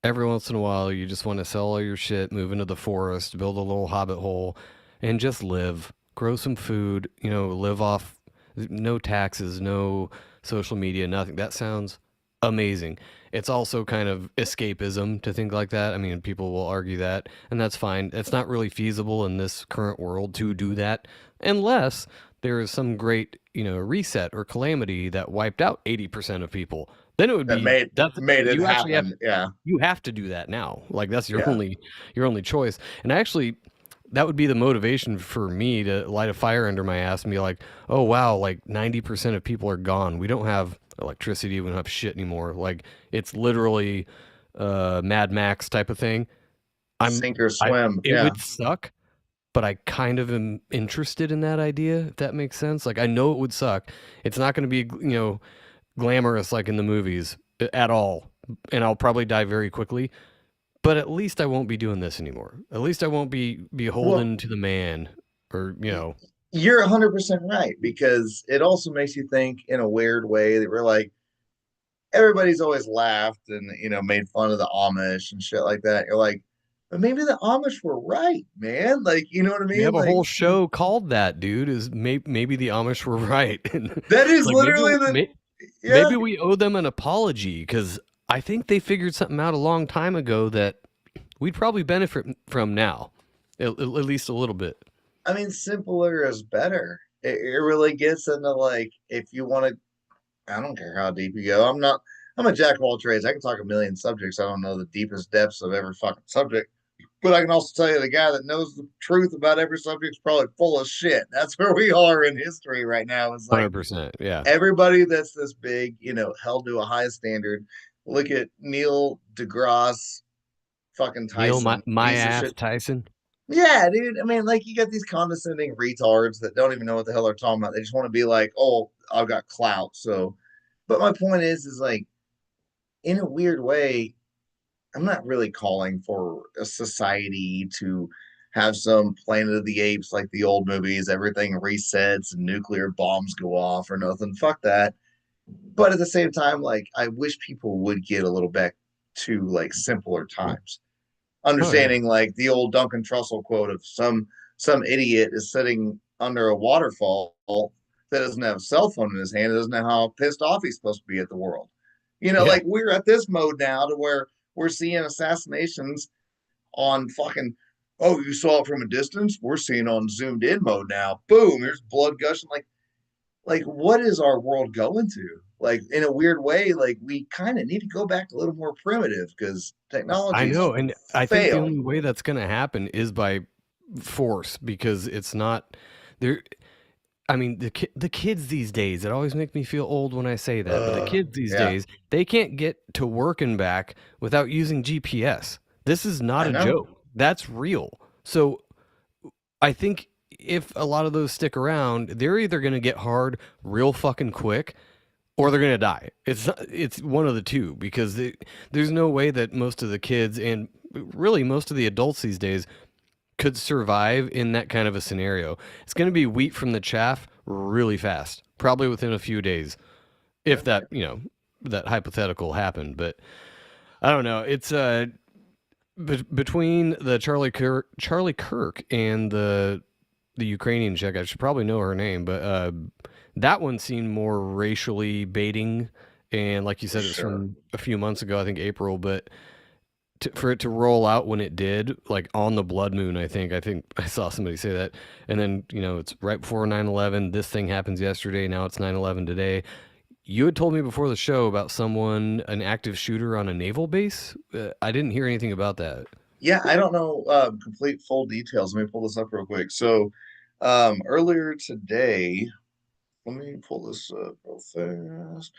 Speaker 1: every once in a while you just want to sell all your shit, move into the forest, build a little hobbit hole, and just live. Grow some food, live off no taxes, no social media, nothing. That sounds amazing. It's also kind of escapism to think like that. I mean, people will argue that, and that's fine. It's not really feasible in this current world to do that unless there is some great, reset or calamity that wiped out 80% of people. Then it would
Speaker 2: That
Speaker 1: be that's
Speaker 2: made it
Speaker 1: you actually have
Speaker 2: happen. Yeah.
Speaker 1: you have to do that now. Like that's your
Speaker 2: Yeah.
Speaker 1: only choice. And actually that would be the motivation for me to light a fire under my ass and be like, "Oh wow, like 90% of people are gone. We don't have electricity, we don't have shit anymore." Like it's literally Mad Max type of thing. I'm
Speaker 2: Sink or
Speaker 1: I
Speaker 2: swim.
Speaker 1: It
Speaker 2: Yeah.
Speaker 1: would suck, but I kind of am interested in that idea, if that makes sense. Like I know it would suck. It's not going to be, glamorous like in the movies at all, and I'll probably die very quickly. But at least I won't be doing this anymore. At least I won't be
Speaker 2: Well,
Speaker 1: beholden to the man, or
Speaker 2: you're 100% right because it also makes you think in a weird way that we're like, everybody's always laughed and, made fun of the Amish and shit like that. You're like, but maybe the Amish were right, man. Like, you know what I
Speaker 1: we
Speaker 2: mean?
Speaker 1: have a
Speaker 2: Like,
Speaker 1: whole show called that, dude. Is maybe the Amish were right, and
Speaker 2: that is
Speaker 1: like
Speaker 2: literally the, yeah.
Speaker 1: maybe we owe them an apology because I think they figured something out a long time ago that we'd probably benefit from now, at least a little bit.
Speaker 2: I mean, simpler is better. It really gets into like, if you want to, I don't care how deep you go. I'm a jack of all trades. I can talk a million subjects. I don't know the deepest depths of every fucking subject. But I can also tell you the guy that knows the truth about every subject is probably full of shit. That's where we are in history right now. It's like
Speaker 1: 100%. Yeah.
Speaker 2: everybody that's this big, held to a high standard. Look at Neil deGrasse fucking
Speaker 1: Neil,
Speaker 2: Tyson,
Speaker 1: my
Speaker 2: piece of
Speaker 1: ass,
Speaker 2: shit.
Speaker 1: Tyson.
Speaker 2: Yeah, dude. I mean, like you got these condescending retards that don't even know what the hell they're talking about. They just want to be like, oh, I've got clout. So, but my point is like in a weird way, I'm not really calling for a society to have some Planet of the Apes like the old movies, everything resets and nuclear bombs go off or nothing. Fuck that. But at the same time, like I wish people would get a little back to like simpler times.
Speaker 1: Oh yeah.
Speaker 2: Understanding like the old Duncan Trussell quote of some idiot is sitting under a waterfall that doesn't have a cell phone in his hand, doesn't know how pissed off he's supposed to be at the world.
Speaker 1: Yeah.
Speaker 2: Like we're at this mode now to where we're seeing assassinations on fucking Oh, you saw it from a distance? We're seeing on zoomed in mode now. Boom, there's blood gushing. Like what is our world going to? Like in a weird way, like we kind of need to go back a little more primitive because
Speaker 1: I
Speaker 2: technology's
Speaker 1: know, and I think the
Speaker 2: failed.
Speaker 1: only way that's going to happen is by force because it's not there. I mean, the kids these days, it always makes me feel old when I say that, but the kids these
Speaker 2: Yeah,
Speaker 1: days, they can't get to work and back without using GPS. This is not
Speaker 2: I
Speaker 1: a
Speaker 2: know.
Speaker 1: joke. That's real. So I think if a lot of those stick around, they're either going to get hard real fucking quick or they're going to die. It's one of the two because there's no way that most of the kids and really most of the adults these days could survive in that kind of a scenario. It's going to be wheat from the chaff really fast, probably within a few days, if that, that hypothetical happened. But I don't know. It's between the Charlie Kirk and the Ukrainian chick. I should probably know her name, but that one seemed more racially baiting. And like you
Speaker 2: For
Speaker 1: said, it was
Speaker 2: sure.
Speaker 1: from a few months ago, I think April, but for it to roll out when it did, like on the blood moon, I think I saw somebody say that, and then it's right before 9/11. This thing happens yesterday. Now it's 9/11 today. You had told me before the show about someone, an active shooter on a naval base. I didn't hear anything about that.
Speaker 2: Yeah, I don't know complete full details. Let me pull this up real quick. So earlier today, let me pull this up real fast.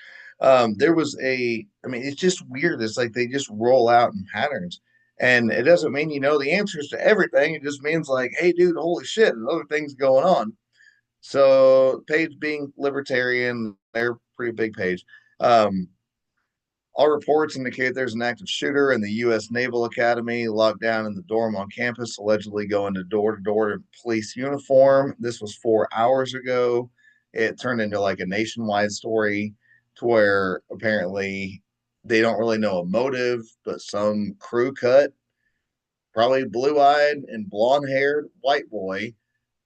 Speaker 2: There was I mean, it's just weird. It's like they just roll out in patterns. And it doesn't mean you know the answers to everything. It just means like, hey, dude, holy shit, and other things going on. So, page being libertarian, they're a pretty big page. Um, all reports indicate there's an active shooter in the U.S. Naval Academy locked down in the dorm on campus, allegedly going to door in police uniform. This was 4 hours ago. It turned into like a nationwide story to where apparently they don't really know a motive, but some crew cut, probably blue eyed and blonde haired white boy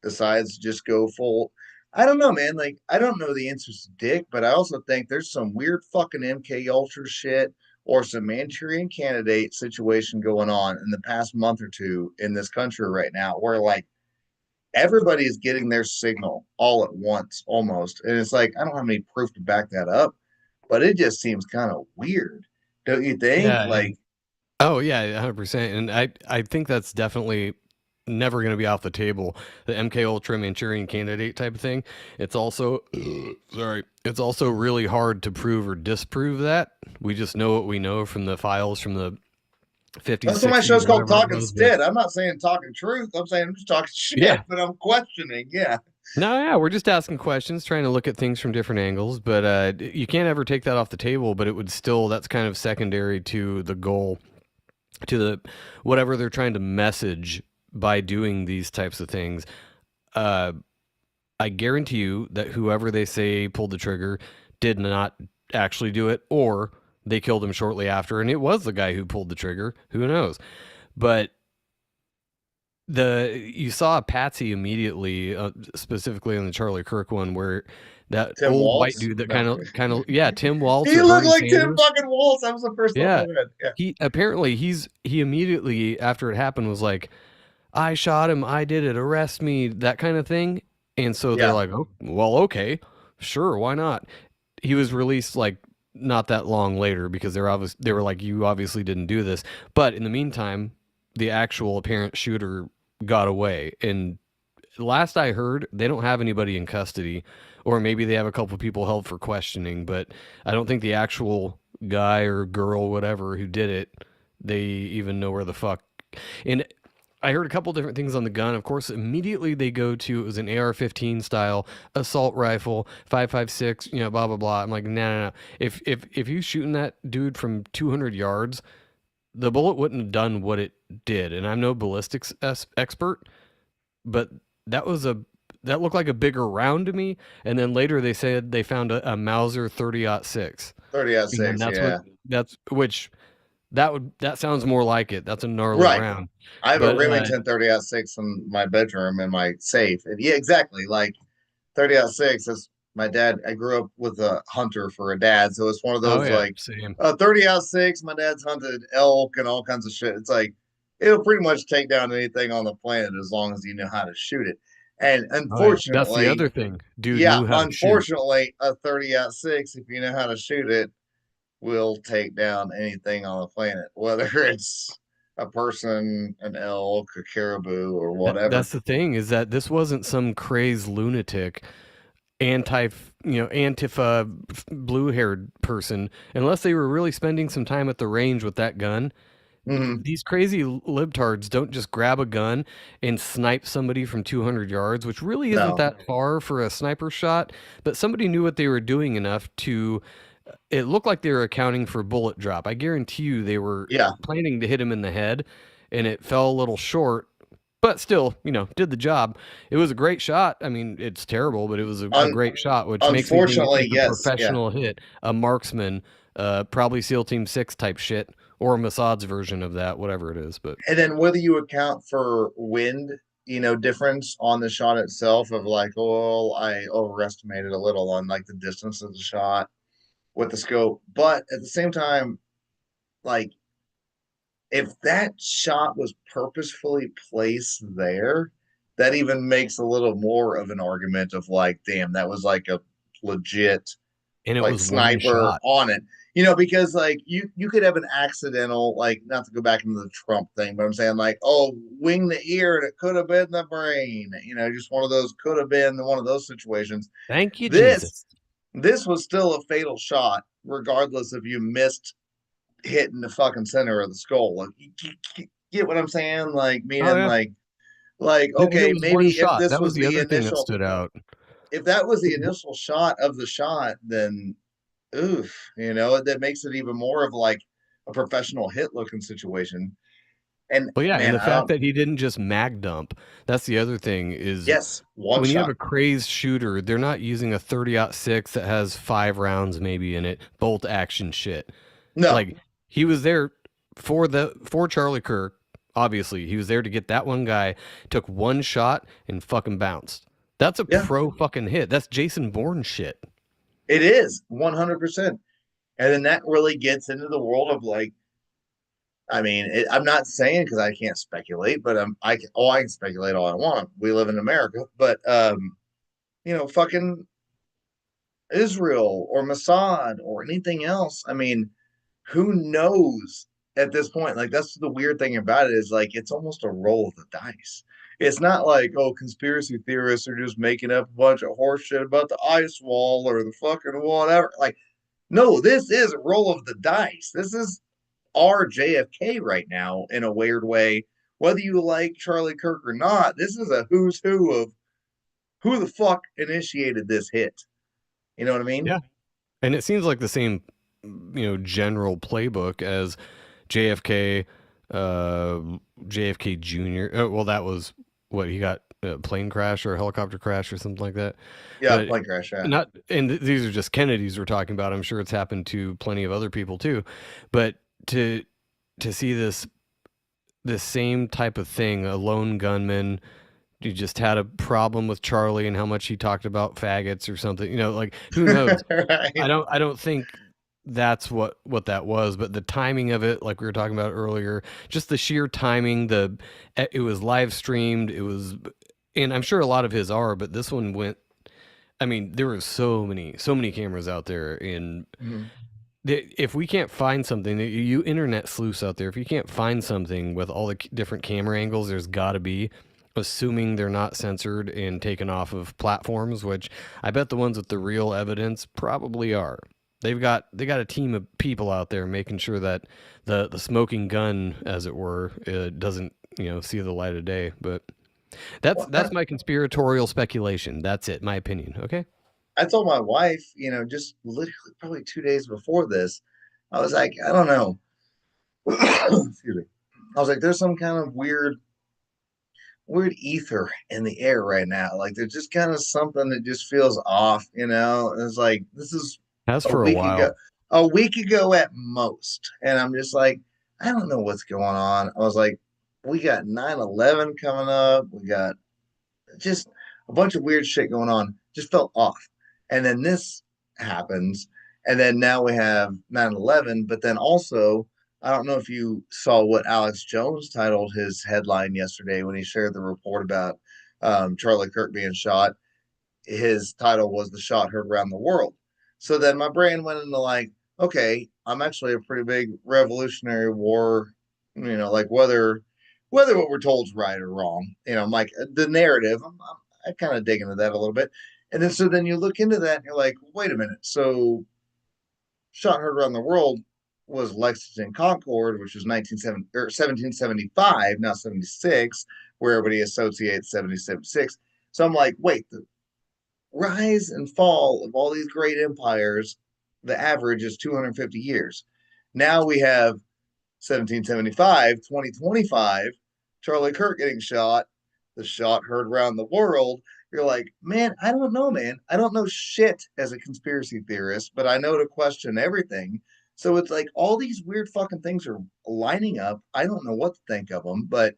Speaker 2: decides to just go full. I don't know, man. Like, I don't know the answers to Dick, but I also think there's some weird fucking MK Ultra shit or some Manchurian candidate situation going on in the past month or two in this country right now where like everybody is getting their signal all at once almost. And it's like, I don't have any proof to back that up, but it just seems kind of weird. Don't you think?
Speaker 1: Yeah,
Speaker 2: Like,
Speaker 1: and oh yeah, 100%. And I think that's definitely never going to be off the table. The MK Ultra Manchurian Candidate type of thing. It's also sorry, it's also really hard to prove or disprove that. We just know what we know from the files from the 50s,
Speaker 2: that's what my
Speaker 1: 60s,
Speaker 2: show's called,
Speaker 1: whatever it
Speaker 2: Talking
Speaker 1: was. But
Speaker 2: Stitt. I'm not saying talking truth. I'm saying I'm just talking shit,
Speaker 1: yeah,
Speaker 2: but I'm questioning. Yeah.
Speaker 1: no, yeah, we're just asking questions, trying to look at things from different angles. But you can't ever take that off the table. But it would still, that's kind of secondary to the goal, to the whatever they're trying to message by doing these types of things. Uh, I guarantee you that whoever they say pulled the trigger did not actually do it, or they killed him shortly after, and it was the guy who pulled the trigger. Who knows? But you saw Patsy immediately, specifically on the Charlie Kirk one, where that
Speaker 2: Tim
Speaker 1: old white
Speaker 2: Waltz.
Speaker 1: dude that
Speaker 2: No.
Speaker 1: kind of yeah, Tim Waltz
Speaker 2: He
Speaker 1: or
Speaker 2: looked
Speaker 1: Bernie
Speaker 2: like Tim
Speaker 1: Sanders.
Speaker 2: fucking Waltz. That was the first thought I
Speaker 1: Yeah,
Speaker 2: had. Yeah.
Speaker 1: he apparently he immediately after it happened was like, I shot him, I did it, arrest me, that kind of thing. And so they're
Speaker 2: Yeah.
Speaker 1: like, oh, well, okay, sure, why not? He was released like not that long later because they were like, you obviously didn't do this. But in the meantime, the actual apparent shooter got away. And last I heard, they don't have anybody in custody, or maybe they have a couple people held for questioning. But I don't think the actual guy or girl, whatever, who did it, they even know where the fuck. And I heard a couple different things on the gun. Of course, immediately they go to it was an AR-15 style assault rifle, 5.56, blah blah blah. I'm like, no. If you shooting that dude from 200 yards, the bullet wouldn't have done what it did. And I'm no ballistics expert, but that was a that looked like a bigger round to me. And then later they said they found a Mauser 30-06,
Speaker 2: 30 out of
Speaker 1: and
Speaker 2: 6. Yeah.
Speaker 1: that's which that sounds more like it. That's a gnarly
Speaker 2: Right.
Speaker 1: round,
Speaker 2: I have a
Speaker 1: but
Speaker 2: Remington 30 out of 6 in my bedroom in my safe. And yeah, exactly. Like 30 out of 6 is my dad. I grew up with a hunter for a dad. So it's one of
Speaker 1: oh
Speaker 2: those
Speaker 1: yeah,
Speaker 2: like
Speaker 1: same.
Speaker 2: 30 out of 6. My dad's hunted elk and all kinds of shit. It's like, it'll pretty much take down anything on the planet as long as you know how to shoot it. And
Speaker 1: Oh yeah, that's the
Speaker 2: unfortunately,
Speaker 1: other thing. Dude
Speaker 2: yeah,
Speaker 1: knew how to shoot.
Speaker 2: unfortunately, a 30-06, if you know how to shoot it, will take down anything on the planet, whether it's a person, an elk, a caribou, or whatever.
Speaker 1: That's the thing is that this wasn't some crazed lunatic anti, Antifa blue haired person. Unless they were really spending some time at the range with that gun,
Speaker 2: Hmm.
Speaker 1: these crazy libtards don't just grab a gun and snipe somebody from 200 yards, which really isn't
Speaker 2: No,
Speaker 1: that far for a sniper shot. But somebody knew what they were doing enough to. It looked like they were accounting for bullet drop. I guarantee you they were
Speaker 2: yeah,
Speaker 1: planning to hit him in the head, and it fell a little short. But still, did the job. It was a great shot. I mean, it's terrible, but it was a
Speaker 2: Un-
Speaker 1: great shot, which makes me think
Speaker 2: unfortunately,
Speaker 1: it's a
Speaker 2: yes, yeah.
Speaker 1: professional hit, a marksman, probably SEAL Team 6 type shit, or Mossad's version of that, whatever it is. But
Speaker 2: And then whether you account for wind, difference on the shot itself of like, oh, I overestimated a little on like the distance of the shot with the scope, but at the same time, like if that shot was purposefully placed there, that even makes a little more of an argument of like, damn, that was like a legit
Speaker 1: and it
Speaker 2: like
Speaker 1: was one
Speaker 2: sniper
Speaker 1: shot.
Speaker 2: on it. Because like you could have an accidental, like not to go back into the Trump thing, but I'm saying like, oh, wing the ear and it could have been the brain, just one of those could have been one of those situations.
Speaker 1: Thank you,
Speaker 2: This
Speaker 1: Jesus.
Speaker 2: this was still a fatal shot, regardless if you missed hitting the fucking center of the skull. Like, you get what I'm saying? Like
Speaker 1: Oh
Speaker 2: meaning
Speaker 1: yeah,
Speaker 2: like
Speaker 1: and it
Speaker 2: okay,
Speaker 1: was one
Speaker 2: maybe if
Speaker 1: shot.
Speaker 2: this
Speaker 1: That was
Speaker 2: was
Speaker 1: the
Speaker 2: the
Speaker 1: other thing that
Speaker 2: initial,
Speaker 1: stood out.
Speaker 2: if that was the initial shot of the shot, then oof, that makes it even more of like a professional hit looking situation. And
Speaker 1: But yeah, and
Speaker 2: man,
Speaker 1: the
Speaker 2: I
Speaker 1: fact
Speaker 2: don't.
Speaker 1: that he didn't just mag dump. That's the other thing is
Speaker 2: Yes, one
Speaker 1: when you have
Speaker 2: shot.
Speaker 1: a crazed shooter, they're not using a 30-06 that has 5 rounds maybe in it, bolt action shit.
Speaker 2: No,
Speaker 1: Like he was there for Charlie Kirk. Obviously, he was there to get that one guy. Took one shot and fucking bounced. That's a
Speaker 2: yeah,
Speaker 1: pro fucking hit. That's Jason Bourne shit.
Speaker 2: it is 100%. And then that really gets into the world of like, I mean, I'm not saying because I can't speculate, but I can speculate all I want. We live in America, but fucking Israel or Mossad or anything else. I mean, who knows at this point? Like that's the weird thing about it is like it's almost a roll of the dice. It's not like, oh, conspiracy theorists are just making up a bunch of horse shit about the ice wall or the fucking whatever. Like, no, this is a roll of the dice. This is our JFK right now in a weird way. Whether you like Charlie Kirk or not, this is a who's who of who the fuck initiated this hit. You know what I mean?
Speaker 1: Yeah. And it seems like the same, general playbook as JFK, uh, JFK Jr. Well, that was what he got a plane crash or a helicopter crash or something like that.
Speaker 2: Yeah,
Speaker 1: But
Speaker 2: plane crash. Yeah.
Speaker 1: not, and these are just Kennedys we're talking about. I'm sure it's happened to plenty of other people too. But to to see this same type of thing, a lone gunman you just had a problem with Charlie and how much he talked about faggots or something. Like who knows? I
Speaker 2: Right.
Speaker 1: don't I don't think that's what that was, but the timing of it, like we were talking about earlier, just the sheer timing, it was live streamed, and I'm sure a lot of his are, but this one went. I mean, there were so many cameras out there, and
Speaker 2: Mhm.
Speaker 1: if we can't find something, you internet sleuths out there, if you can't find something with all the different camera angles, there's got to be, assuming they're not censored and taken off of platforms, which I bet the ones with the real evidence probably are. They got a team of people out there making sure that the smoking gun, as it were, doesn't see the light of day. But that's
Speaker 2: Well,
Speaker 1: my conspiratorial speculation. That's it, my opinion. Okay.
Speaker 2: I told my wife, just literally probably 2 days before this, I was like, I don't know. Excuse me. I was like, there's some kind of weird ether in the air right now. Like there's just kind of something that just feels off, It's like this is
Speaker 1: As
Speaker 2: a
Speaker 1: for a
Speaker 2: week
Speaker 1: while.
Speaker 2: ago, a week ago at most. And I'm just like, I don't know what's going on. I was like, we got 9/11 coming up. We got just a bunch of weird shit going on. Just felt off. And then this happens. And then now we have 9/11, but then also I don't know if you saw what Alex Jones titled his headline yesterday when he shared the report about Charlie Kirk being shot. His title was "The Shot Heard Around the World." So then my brain went into like, okay, I'm actually a pretty big Revolutionary War, like whether what we're told is right or wrong. I'm like the narrative. I kind of dig into that a little bit, and then you look into that and you're like, wait a minute. So Shot Heard Around the World was Lexington Concord, which was 1775, now 76, where everybody associates 7076. So I'm like, wait, the rise and fall of all these great empires, the average is 250 years. Now we have 1775, 2025, Charlie Kirk getting shot, the shot heard around the world. You're like, man, I don't know, man. I don't know shit as a conspiracy theorist, but I know to question everything. So it's like all these weird fucking things are lining up. I don't know what to think of them, but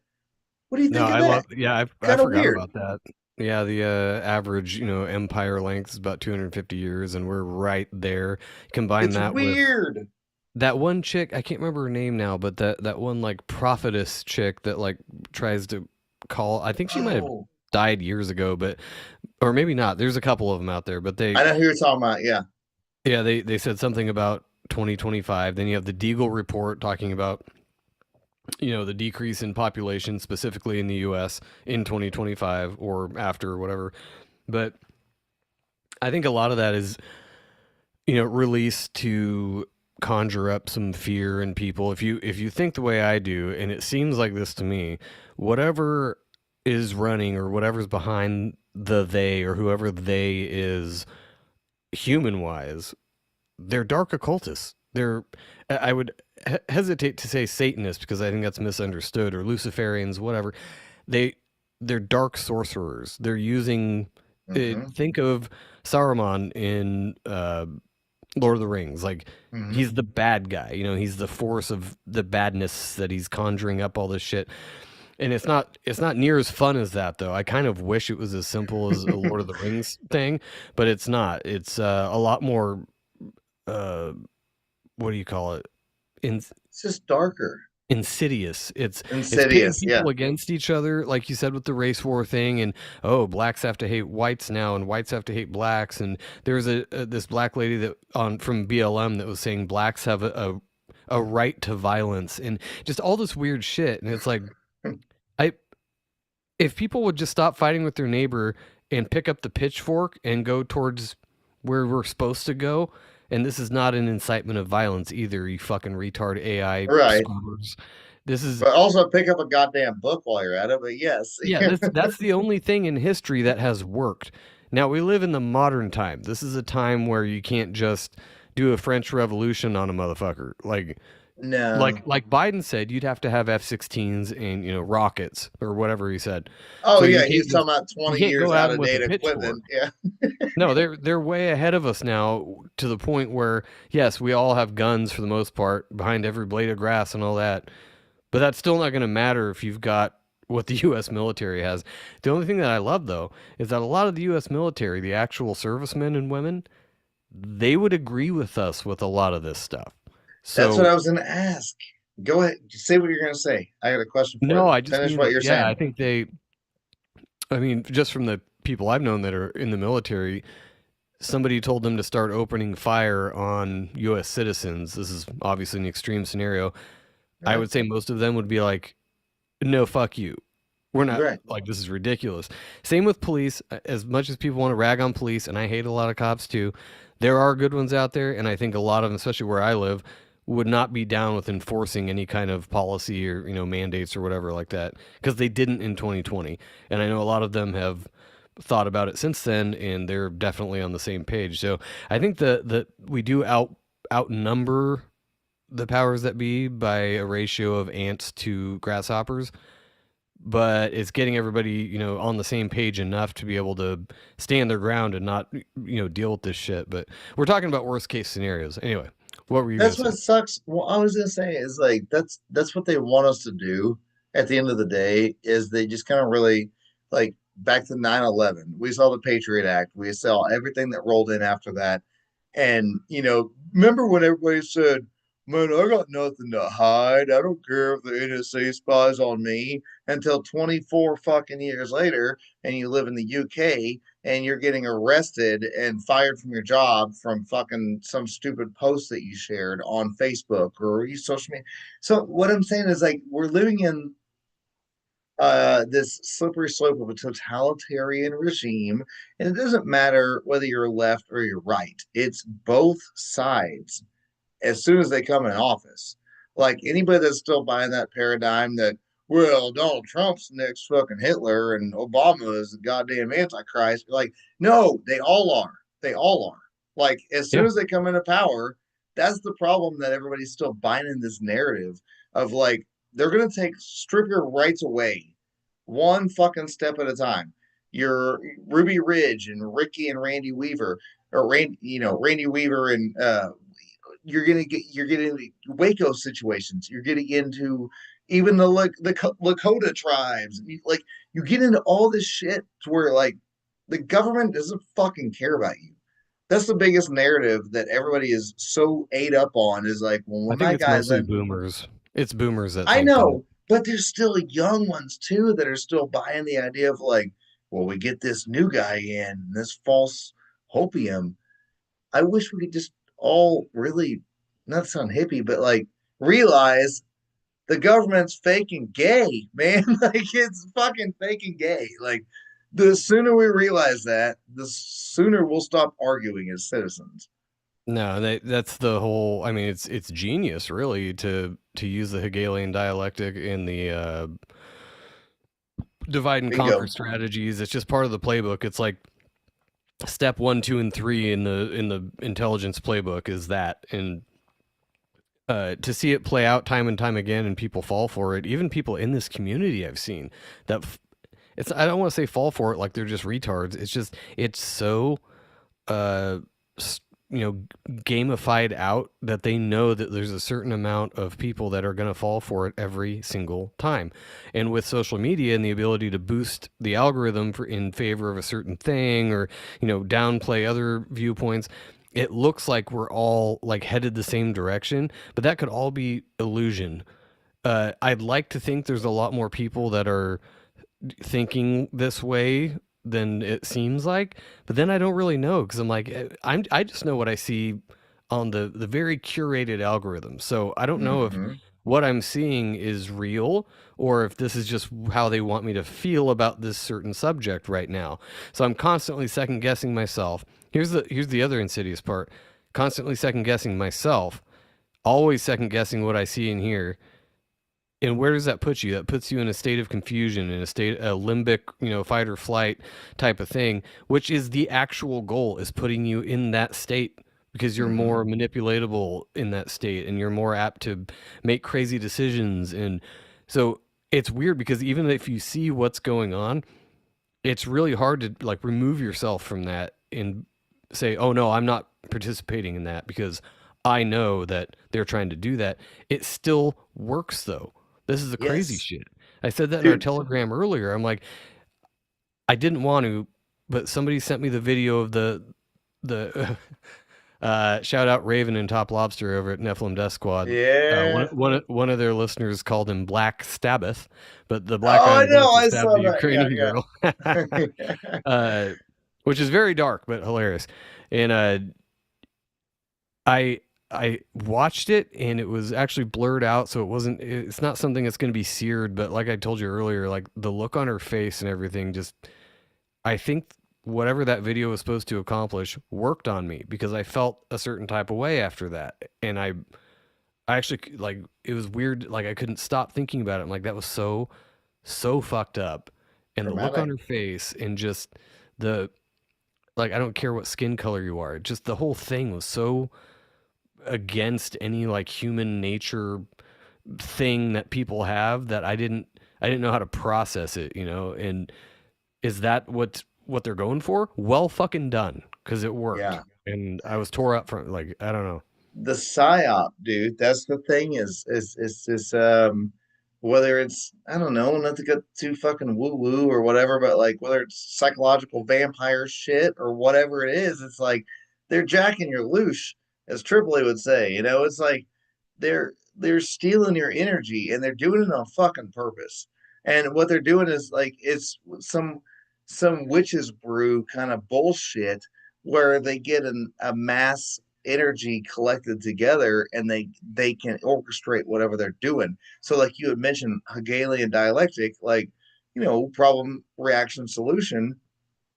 Speaker 2: what do you
Speaker 1: No,
Speaker 2: think of
Speaker 1: I
Speaker 2: that?
Speaker 1: love. Yeah, I
Speaker 2: Kind of
Speaker 1: forgot
Speaker 2: weird.
Speaker 1: about that. Yeah, the average empire length is about 250 years, and we're right there. Combine
Speaker 2: It's
Speaker 1: that with
Speaker 2: weird.
Speaker 1: that one chick. I can't remember her name now, but that one like prophetess chick that like tries to call. I think she might have
Speaker 2: Oh,
Speaker 1: died years ago, but or maybe not. There's a couple of them out there, but
Speaker 2: I know who you're talking about. Yeah.
Speaker 1: yeah, they said something about 2025. Then you have the Deagle report talking about the decrease in population specifically in the US in 2025 or after or whatever. But I think a lot of that is released to conjure up some fear in people. If you think the way I do, and it seems like this to me, whatever is running or whatever's behind the they or whoever they is human wise, they're dark occultists. I would hesitate to say Satanists because I think that's misunderstood, or Luciferians, whatever. They they're dark sorcerers. They're using
Speaker 2: Mm-hmm.
Speaker 1: think of Saruman in Lord of the Rings. Like
Speaker 2: Mm-hmm.
Speaker 1: he's the bad guy. He's the force of the badness that he's conjuring up all this shit. And it's not near as fun as that though. I kind of wish it was as simple as a Lord of the Rings thing, but it's not. It's a lot more uh what do you call it? In,
Speaker 2: It's just darker.
Speaker 1: insidious. It's pitting
Speaker 2: Insidious. Yeah.
Speaker 1: people against each other, like you said with the race war thing, and oh, blacks have to hate whites now, and whites have to hate blacks. And there's this black lady that on from BLM that was saying blacks have a right to violence, and just all this weird shit. And it's like I if people would just stop fighting with their neighbor and pick up the pitchfork and go towards where we're supposed to go, and this is not an incitement of violence either, you fucking retard AI
Speaker 2: Right.
Speaker 1: scrubbers. This is
Speaker 2: But also pick up a goddamn book while you're at it. But yes.
Speaker 1: yeah, that's the only thing in history that has worked. Now we live in the modern time. This is a time where you can't just do a French Revolution on a motherfucker.
Speaker 2: No.
Speaker 1: Like Biden said, you'd have to have F-16s and rockets or whatever he said.
Speaker 2: Oh
Speaker 1: So you
Speaker 2: yeah,
Speaker 1: can't
Speaker 2: he's talking
Speaker 1: just
Speaker 2: about
Speaker 1: you
Speaker 2: 20
Speaker 1: can't
Speaker 2: years
Speaker 1: go at
Speaker 2: out
Speaker 1: them
Speaker 2: of
Speaker 1: with a
Speaker 2: date
Speaker 1: pitchfork.
Speaker 2: equipment. Yeah.
Speaker 1: No, they're way ahead of us now to the point where yes, we all have guns for the most part behind every blade of grass and all that. But that's still not going to matter if you've got what the US military has. The only thing that I love though is that a lot of the US military, the actual servicemen and women, they would agree with us with a lot of this stuff.
Speaker 2: That's what
Speaker 1: So
Speaker 2: I was gonna ask. Go ahead. Say what you're gonna say. I got a question for you
Speaker 1: no,
Speaker 2: though.
Speaker 1: I just
Speaker 2: Finish
Speaker 1: mean
Speaker 2: what
Speaker 1: that
Speaker 2: you're
Speaker 1: yeah,
Speaker 2: saying.
Speaker 1: I think I mean just from the people I've known that are in the military, somebody told them to start opening fire on US citizens. This is obviously an extreme scenario. I
Speaker 2: Right.
Speaker 1: would say most of them would be like, "No, fuck you. We're not
Speaker 2: Right.
Speaker 1: like this is ridiculous." Same with police. As much as people want to rag on police, and I hate a lot of cops too, there are good ones out there, and I think a lot of them, especially where I live, would not be down with enforcing any kind of policy or mandates or whatever like that because they didn't in 2020, and I know a lot of them have thought about it since then, and they're definitely on the same page. So I think that we do outnumber the powers that be by a ratio of ants to grasshoppers, but it's getting everybody on the same page enough to be able to stand their ground and not deal with this shit. But we're talking about worst case scenarios anyway. What were you gonna
Speaker 2: That's
Speaker 1: say?
Speaker 2: what sucks. What I was gonna say is like that's what they want us to do at the end of the day is they just kind of really like back to 9/11. We saw the Patriot Act. We saw everything that rolled in after that. And remember when everybody said, man, I got nothing to hide. I don't care if the NSA spies on me until 24 fucking years later, and you live in the UK and you're getting arrested and fired from your job from fucking some stupid post that you shared on Facebook or you social media. So what I'm saying is like we're living in this slippery slope of a totalitarian regime, and it doesn't matter whether you're left or you're right. It's both sides as soon as they come in office. Like anybody that's still buying that paradigm that, well, Donald Trump's the next fucking Hitler and Obama is the goddamn Antichrist. Like, no, they all are. They all are. Like, as soon
Speaker 1: Yeah,
Speaker 2: as they come into power, that's the problem that everybody's still buying in this narrative of like, they're going to strip your rights away one fucking step at a time. Your Ruby Ridge and Ricky and Randy Weaver, or Randy Weaver and you're getting into Waco situations. You're getting into even the Lakota tribes. Like you get into all this shit to where like the government doesn't fucking care about you. That's the biggest narrative that everybody is so ate up on. Is like, well,
Speaker 1: I
Speaker 2: when
Speaker 1: think
Speaker 2: my
Speaker 1: it's
Speaker 2: guys
Speaker 1: mostly
Speaker 2: in,
Speaker 1: boomers. It's boomers that
Speaker 2: I
Speaker 1: think that.
Speaker 2: know, but there's still young ones too that are still buying the idea of like, well, we get this new guy in, this false hopium. I wish we could just all really not sound hippie, but like realize the government's faking gay, man. Like it's fucking faking gay. Like the sooner we realize that, the sooner we'll stop arguing as citizens.
Speaker 1: No, that's the whole. I mean, it's genius, really, to use the Hegelian dialectic in the divide and conquer
Speaker 2: Bingo.
Speaker 1: strategies. It's just part of the playbook. It's like step one, two, and three in the intelligence playbook is that, and to see it play out time and time again, and people fall for it. Even people in this community, I've seen that. It's I don't want to say fall for it like they're just retards. It's just it's so uh you know gamified out that they know that there's a certain amount of people that are going to fall for it every single time. And with social media and the ability to boost the algorithm for in favor of a certain thing, or downplay other viewpoints, it looks like we're all like headed the same direction, but that could all be illusion. I'd like to think there's a lot more people that are thinking this way than it seems like, but then I don't really know because I'm like I just know what I see on the very curated algorithm. So I don't know if
Speaker 2: Mm-hmm.
Speaker 1: what I'm seeing is real or if this is just how they want me to feel about this certain subject right now. So I'm constantly second guessing myself. Here's the other insidious part. Constantly second guessing myself, always second guessing what I see and hear. And where does that put you? That puts you in a state of confusion, in a limbic, fight or flight type of thing, which is the actual goal, is putting you in that state because you're
Speaker 2: Mm-hmm.
Speaker 1: more manipulatable in that state and you're more apt to make crazy decisions. And so it's weird because even if you see what's going on, it's really hard to like remove yourself from that and say, "Oh no, I'm not participating in that because I know that they're trying to do that." It still works though. This is the crazy
Speaker 2: Yes,
Speaker 1: shit. I said that in our
Speaker 2: dude.
Speaker 1: Telegram earlier. I'm like, I didn't want to, but somebody sent me the video of the shout out Raven and Top Lobster over at Nephilim Death Squad.
Speaker 2: Yeah.
Speaker 1: One of their listeners called him Black Stabbath, but the black guy
Speaker 2: Oh,
Speaker 1: on
Speaker 2: I
Speaker 1: the
Speaker 2: know.
Speaker 1: left who
Speaker 2: I
Speaker 1: stabbed
Speaker 2: saw
Speaker 1: the
Speaker 2: that. Yeah,
Speaker 1: Ukrainian girl,
Speaker 2: yeah.
Speaker 1: uh, which is very dark but hilarious. And I watched it and it was actually blurred out, so it's not something that's going to be seared. But like I told you earlier, like the look on her face and everything, just I think whatever that video was supposed to accomplish worked on me because I felt a certain type of way after that, and I actually like it was weird. Like I couldn't stop thinking about it. I'm like that was so fucked up, and the look on
Speaker 2: Traumatic.
Speaker 1: her face and just the like I don't care what skin color you are, just the whole thing was so against any like human nature thing that people have that I didn't know how to process it, and is that what they're going for? Well fucking done because it worked.
Speaker 2: Yeah.
Speaker 1: And I was tore up from like I don't know.
Speaker 2: The psyop, dude. That's the thing is whether it's I don't know, not to get too fucking woo woo or whatever, but like whether it's psychological vampire shit or whatever it is, it's like they're jacking your loosh, as Tripoli would say. It's like they're stealing your energy, and they're doing it on fucking purpose. And what they're doing is like it's some witches brew kind of bullshit where they get a mass energy collected together, and they can orchestrate whatever they're doing. So like you had mentioned Hegelian dialectic, like, problem reaction solution.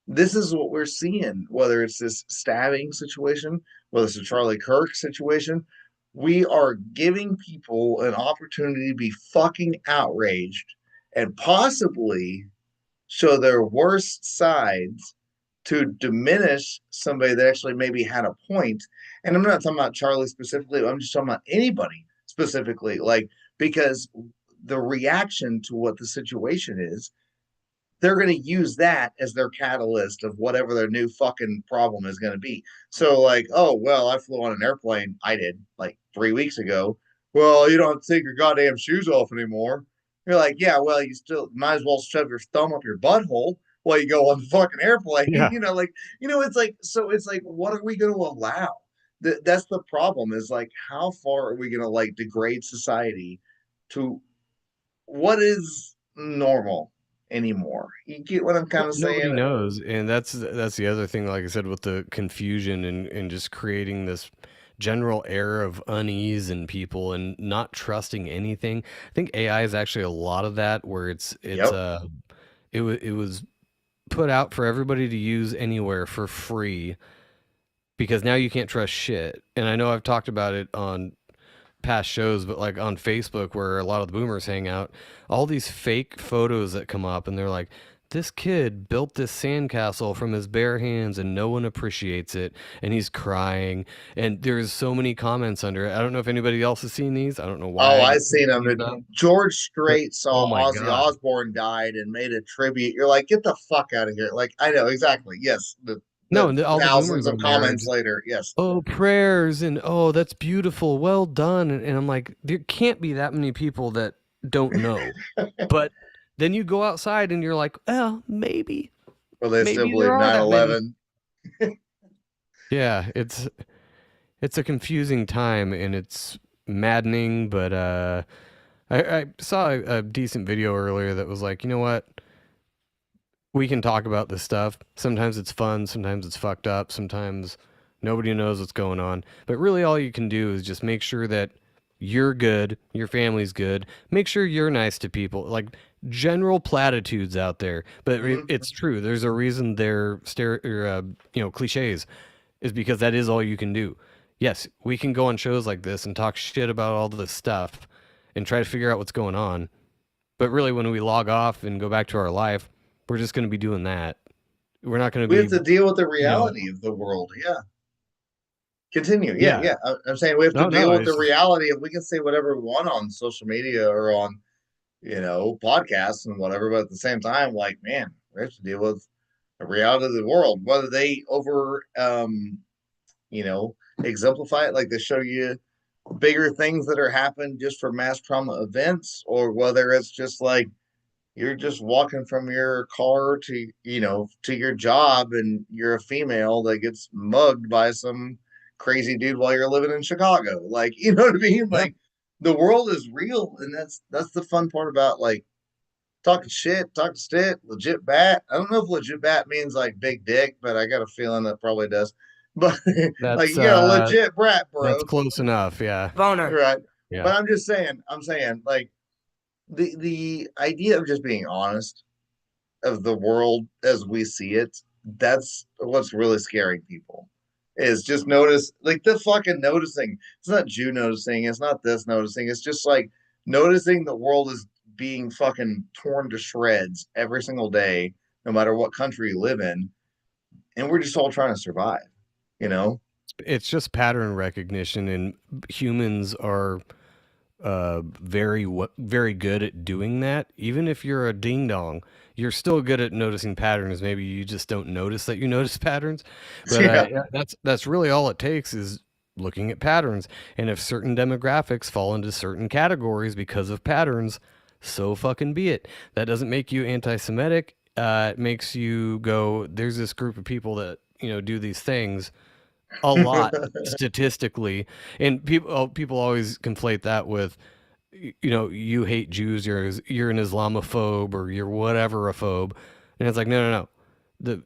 Speaker 2: This is what we're seeing, whether it's this stabbing situation, whether it's a Charlie Kirk situation. We are giving people an opportunity to be fucking outraged and possibly show their worst sides to diminish somebody that actually maybe had a point. And I'm not talking about Charlie specifically, I'm just talking about anybody specifically, like, because the reaction to what the situation is, they're going to use that as their catalyst of whatever their new fucking problem is going to be. So, like, oh, well, I flew on an airplane. I did like 3 weeks ago. Well, you don't have to take your goddamn shoes off anymore. You're like, yeah, well, you still might as well shove your thumb up your butthole while you go on the fucking airplane.
Speaker 1: Yeah.
Speaker 2: Like, it's like, so it's like, what are we going to allow? That's the problem, is like, how far are we going to like degrade society to what is normal anymore? You get what I'm kind of
Speaker 1: Nobody
Speaker 2: saying?
Speaker 1: knows, and that's the other thing. Like I said, with the confusion and just creating this general air of unease in people and not trusting anything. I think AI is actually a lot of that, where
Speaker 2: Yep.
Speaker 1: it was put out for everybody to use anywhere for free because now you can't trust shit. And I know I've talked about it on past shows, but like on Facebook where a lot of the boomers hang out, all these fake photos that come up and they're like, this kid built this sandcastle from his bare hands and no one appreciates it and he's crying, and there's so many comments under it. I don't know if anybody else has seen these. I don't know why
Speaker 2: Oh,
Speaker 1: I
Speaker 2: I
Speaker 1: get
Speaker 2: seen them.
Speaker 1: these up,
Speaker 2: George
Speaker 1: but
Speaker 2: Strait
Speaker 1: oh
Speaker 2: saw
Speaker 1: my
Speaker 2: Ozzy
Speaker 1: god.
Speaker 2: Osbourne died and made a tribute. You're like, get the fuck out of here. Like, I know exactly. Yes.
Speaker 1: No,
Speaker 2: The
Speaker 1: and all the
Speaker 2: thousands
Speaker 1: boomers
Speaker 2: of
Speaker 1: on there are
Speaker 2: comments
Speaker 1: just,
Speaker 2: later. Yes.
Speaker 1: oh, prayers and oh, that's beautiful, well done. And I'm like, there can't be that many people that don't know. But then you go outside and you're like, well,
Speaker 2: Well, they still
Speaker 1: maybe there
Speaker 2: believe
Speaker 1: are
Speaker 2: nine
Speaker 1: that many.
Speaker 2: 11.
Speaker 1: Yeah, it's a confusing time and it's maddening, but I saw a decent video earlier that was like, you know what? We can talk about this stuff. Sometimes it's fun, sometimes it's fucked up, sometimes nobody knows what's going on. But really all you can do is just make sure that you're good, your family's good. Make sure you're nice to people. Like general platitudes out there, but
Speaker 2: Mm-hmm.
Speaker 1: it's true. There's a reason they're cliches, is because that is all you can do. Yes, we can go on shows like this and talk shit about all this stuff and try to figure out what's going on. But really, when we log off and go back to our life, we're just going to be doing that. We're not going to
Speaker 2: We have
Speaker 1: be,
Speaker 2: to deal with the
Speaker 1: you know,
Speaker 2: reality of the world. Yeah. Continue. Yeah.
Speaker 1: yeah.
Speaker 2: Yeah. I'm saying we have to
Speaker 1: No,
Speaker 2: deal
Speaker 1: no.
Speaker 2: with the
Speaker 1: It's just,
Speaker 2: reality of, we can say whatever we want on social media or on, podcasts and whatever, but at the same time, like, man, we have to deal with the reality of the world, whether they over you know exemplify it, like they show you bigger things that are happening just for mass trauma events, or whether it's just like you're just walking from your car to to your job, and you're a female that gets mugged by some crazy dude while you're living in Chicago. Like, you know what I mean?
Speaker 1: yeah,
Speaker 2: Like, the world is real, and that's the fun part about, like, talking shit, talking stick, legit bat. I don't know if legit bat means like big dick, but I got a feeling that probably does. But like,
Speaker 1: that's,
Speaker 2: you got a legit brat,
Speaker 1: that's
Speaker 2: bro.
Speaker 1: close enough. Yeah.
Speaker 4: Boner.
Speaker 2: Right.
Speaker 1: Yeah.
Speaker 2: But I'm saying, like, the idea of just being honest of the world as we see it, that's what's really scaring people. Is just notice, like, the fucking noticing. It's not you noticing, it's not this noticing, it's just like noticing the world is being fucking torn to shreds every single day, no matter what country you live in, and we're just all trying to survive, you know?
Speaker 1: It's just pattern recognition, and humans are very good at doing that. Even if you're a ding dong, you're still good at noticing patterns. Maybe you just don't notice that you notice patterns, but
Speaker 2: Yeah.
Speaker 1: yeah, that's really all it takes is looking at patterns. And if certain demographics fall into certain categories because of patterns, so fucking be it. That doesn't make you anti-Semitic. It makes you go, there's this group of people that do these things. a lot statistically, and people always conflate that with you hate Jews, you're an Islamophobe or you're whatever a phobe, and it's like no, the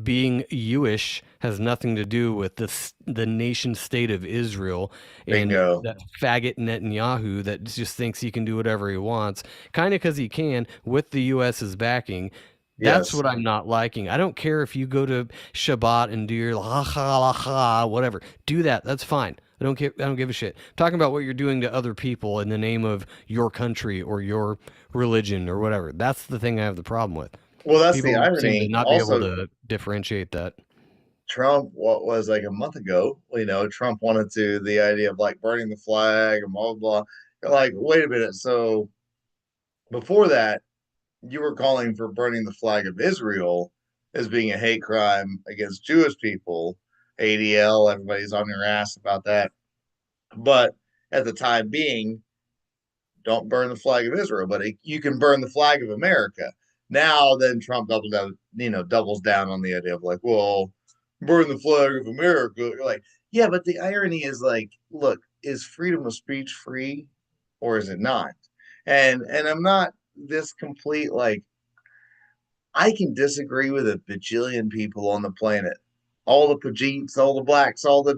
Speaker 1: being Jewish has nothing to do with the nation state of Israel and
Speaker 2: Bingo.
Speaker 1: that faggot Netanyahu that just thinks he can do whatever he wants, kind of because he can with the U.S.'s backing. That's
Speaker 2: Yes.
Speaker 1: what I'm not liking. I don't care if you go to Shabbat and do your la ha la ha whatever. Do that. That's fine. I don't care. I don't give a shit. Talking about what you're doing to other people in the name of your country or your religion or whatever. That's the thing I have the problem with.
Speaker 2: Well, that's the
Speaker 1: People seem to
Speaker 2: irony.
Speaker 1: not be able
Speaker 2: Also,
Speaker 1: to differentiate that.
Speaker 2: Trump, what was like a month ago, Trump wanted to the idea of like burning the flag and blah, blah, blah. You're like, wait a minute. So before that, you were calling for burning the flag of Israel as being a hate crime against Jewish people. ADL, everybody's on your ass about that. But at the time being, don't burn the flag of Israel, but you can burn the flag of America. Now, then Trump doubles down on the idea of like, well, burn the flag of America. You're like, yeah, but the irony is like, look, is freedom of speech free or is it not? And I'm not this complete like I can disagree with a bajillion people on the planet. All the Pajeets, all the blacks, all the,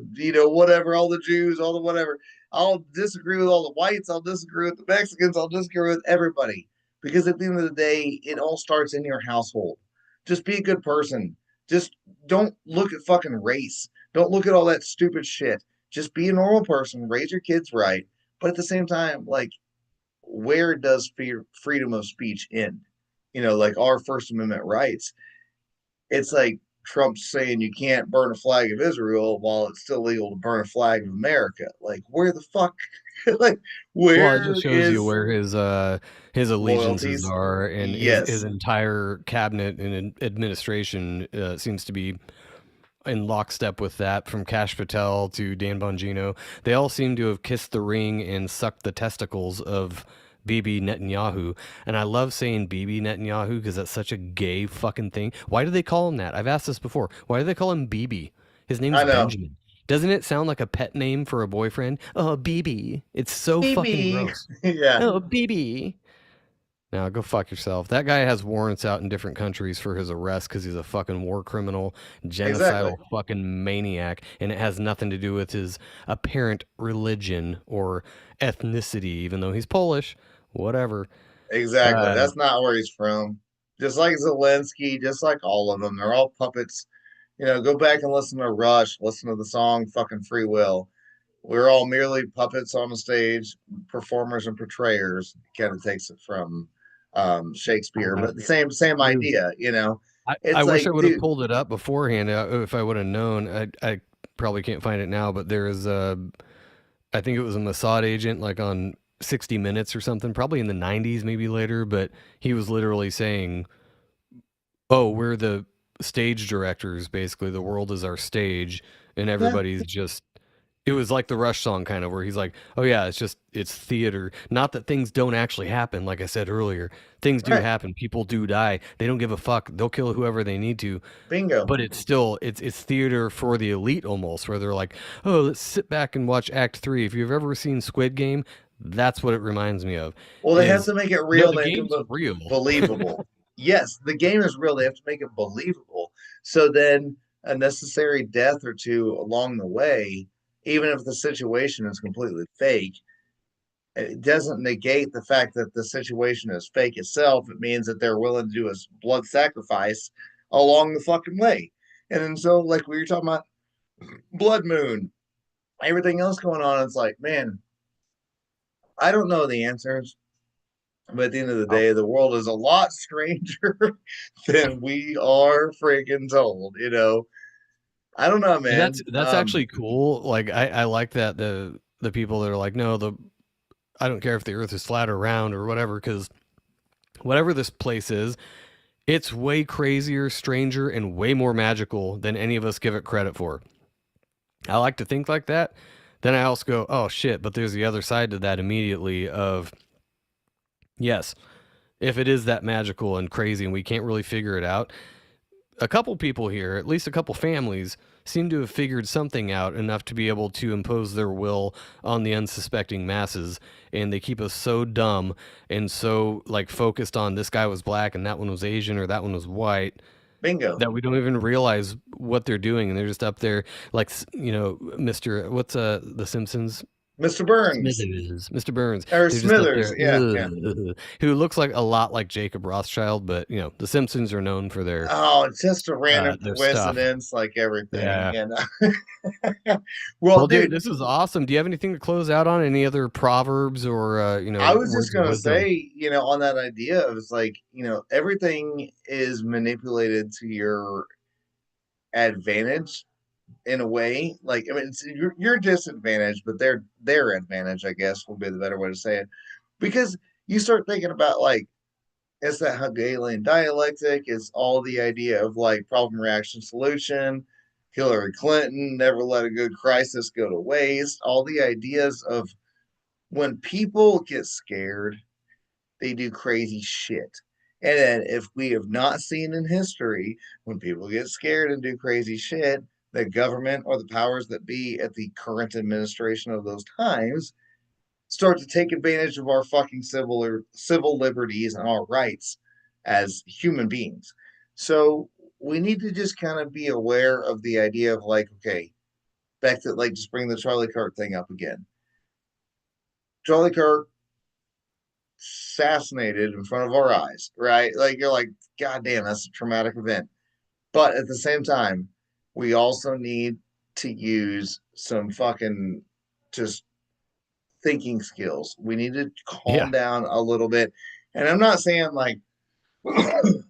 Speaker 2: whatever, all the Jews, all the whatever. I'll disagree with all the whites. I'll disagree with the Mexicans. I'll disagree with everybody. Because at the end of the day, it all starts in your household. Just be a good person. Just don't look at fucking race. Don't look at all that stupid shit. Just be a normal person. Raise your kids right. But at the same time, like, where does freedom of speech end? Like our First Amendment rights. It's like Trump saying you can't burn a flag of Israel while it's still legal to burn a flag of America. Like, where the fuck? like,
Speaker 1: Well, it
Speaker 2: where
Speaker 1: just shows you
Speaker 2: is
Speaker 1: where his allegiances
Speaker 2: loyalties?
Speaker 1: are, and his
Speaker 2: Yes,
Speaker 1: entire cabinet and administration seems to be in lockstep with that. From Kash Patel to Dan Bongino, they all seem to have kissed the ring and sucked the testicles of Bibi Netanyahu. And I love saying Bibi Netanyahu because that's such a gay fucking thing. Why do they call him that? I've asked this before. Why do they call him Bibi? His
Speaker 2: I
Speaker 1: name's
Speaker 2: know.
Speaker 1: Benjamin. Doesn't it sound like a pet name for a boyfriend? Oh, Bibi. It's so fucking
Speaker 2: Maybe,
Speaker 1: gross.
Speaker 2: yeah,
Speaker 1: Oh, Bibi. Now go fuck yourself. That guy has warrants out in different countries for his arrest because he's a fucking war criminal,
Speaker 2: exactly,
Speaker 1: genocidal fucking maniac, and it has nothing to do with his apparent religion or ethnicity, even though he's Polish. Whatever.
Speaker 2: exactly.
Speaker 1: Uh,
Speaker 2: That's not where he's from. Just like Zelensky, just like all of them, they're all puppets. Go back and listen to Rush, listen to the song "Fucking Free Will." We're all merely puppets on a stage, performers and portrayers. Kind of takes it from Shakespeare,
Speaker 1: uh,
Speaker 2: but the same
Speaker 1: there's,
Speaker 2: idea.
Speaker 1: I
Speaker 2: It's
Speaker 1: wish I
Speaker 2: like,
Speaker 1: would have
Speaker 2: dude,
Speaker 1: pulled it up beforehand if I would have known. I probably can't find it now, but there's I think it was a Mossad agent like on 60 Minutes or something, probably in the 90s, maybe later, but he was literally saying, "Oh, we're the stage directors, basically. The world is our stage, and
Speaker 2: yeah,
Speaker 1: everybody's just." It was like the Rush song, kind of, where he's like, "Oh yeah, it's theater. Not that things don't actually happen. Like I said earlier, things do
Speaker 2: right,
Speaker 1: happen. People do die. They don't give a fuck. They'll kill whoever they need to,
Speaker 2: bingo.
Speaker 1: but it's still it's theater for the elite almost, where they're like, oh, let's sit back and watch Act Three. If you've ever seen Squid Game, that's what it reminds me of.
Speaker 2: Well, they have
Speaker 1: Is
Speaker 2: to make it
Speaker 1: no,
Speaker 2: real.
Speaker 1: the
Speaker 2: They have to
Speaker 1: game's real.
Speaker 2: believable. Yes, the game is real. They have to make it believable. So then a necessary death or two along the way, even if the situation is completely fake, it doesn't negate the fact that the situation is fake itself. It means that they're willing to do a blood sacrifice along the fucking way. And then so, like we were talking about Blood Moon, everything else going on, it's like, man, I don't know the answers. But at the end of the
Speaker 1: Oh,
Speaker 2: day, the world is a lot stranger than we are freaking told. I don't know, man.
Speaker 1: that's actually cool. Like I like that the people that are like, no, the I don't care if the Earth is flat or round or whatever, because whatever this place is, it's way crazier, stranger, and way more magical than any of us give it credit for. I like to think like that. Then I also go, oh shit, but there's the other side to that immediately of, yes, if it is that magical and crazy and we can't really figure it out, a couple people here, at least a couple families, seem to have figured something out enough to be able to impose their will on the unsuspecting masses, and they keep us so dumb and so like focused on this guy was black and that one was Asian or that one was white
Speaker 2: Bingo.
Speaker 1: that we don't even realize what they're doing, and they're just up there like Mr. What's The Simpsons?
Speaker 2: Mr. Burns
Speaker 1: Smithers, Mr. Burns.
Speaker 2: or
Speaker 1: They're just up
Speaker 2: Smithers.
Speaker 1: there,
Speaker 2: Yeah, yeah.
Speaker 1: who looks like a lot like Jacob Rothschild, but The Simpsons are known for
Speaker 2: Oh, it's just a random
Speaker 1: their stuff.
Speaker 2: coincidence, like everything.
Speaker 1: Yeah.
Speaker 2: Well,
Speaker 1: Well, dude,
Speaker 2: dude,
Speaker 1: this is awesome. Do you have anything to close out on? Any other proverbs or
Speaker 2: I was just
Speaker 1: words of
Speaker 2: gonna
Speaker 1: wisdom?
Speaker 2: say, on that idea of it's like, everything is manipulated to your advantage in a way. Like, I mean, it's your disadvantage, but their advantage, I guess, would be the better way to say it. Because you start thinking about like it's that Hegelian dialectic, it's all the idea of like problem, reaction, solution. Hillary Clinton never let a good crisis go to waste. All the ideas of when people get scared, they do crazy shit. And then if we have not seen in history, when people get scared and do crazy shit, the government or the powers that be at the current administration of those times start to take advantage of our fucking civil liberties and our rights as human beings. So we need to just kind of be aware of the idea of like, okay, back to like just bring the Charlie Kirk thing up again. Charlie Kirk assassinated in front of our eyes, right? Like you're like, God damn, that's a traumatic event. But at the same time, we also need to use some fucking just thinking skills. We need to calm
Speaker 1: Yeah,
Speaker 2: down a little bit. And I'm not saying like,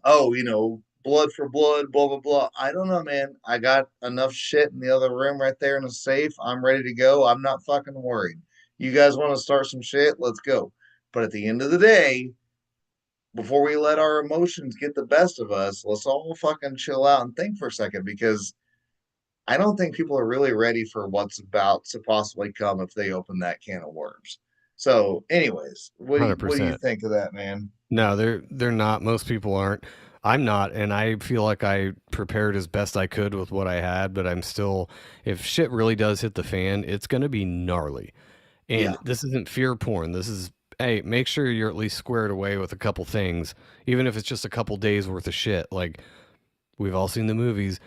Speaker 2: oh, blood for blood, blah, blah, blah. I don't know, man. I got enough shit in the other room right there in the safe. I'm ready to go. I'm not fucking worried. You guys want to start some shit? Let's go. But at the end of the day, before we let our emotions get the best of us, let's all fucking chill out and think for a second because I don't think people are really ready for what's about to possibly come if they open that can of worms. So, anyways, what do you
Speaker 1: 100%.
Speaker 2: think of that, man?
Speaker 1: No, they're not. Most people aren't. I'm not, and I feel like I prepared as best I could with what I had, but I'm still if shit really does hit the fan, it's going to be gnarly.
Speaker 2: Yeah,
Speaker 1: And this isn't fear porn. This is hey, make sure you're at least squared away with a couple things, even if it's just a couple days worth of shit. Like we've all seen the movies.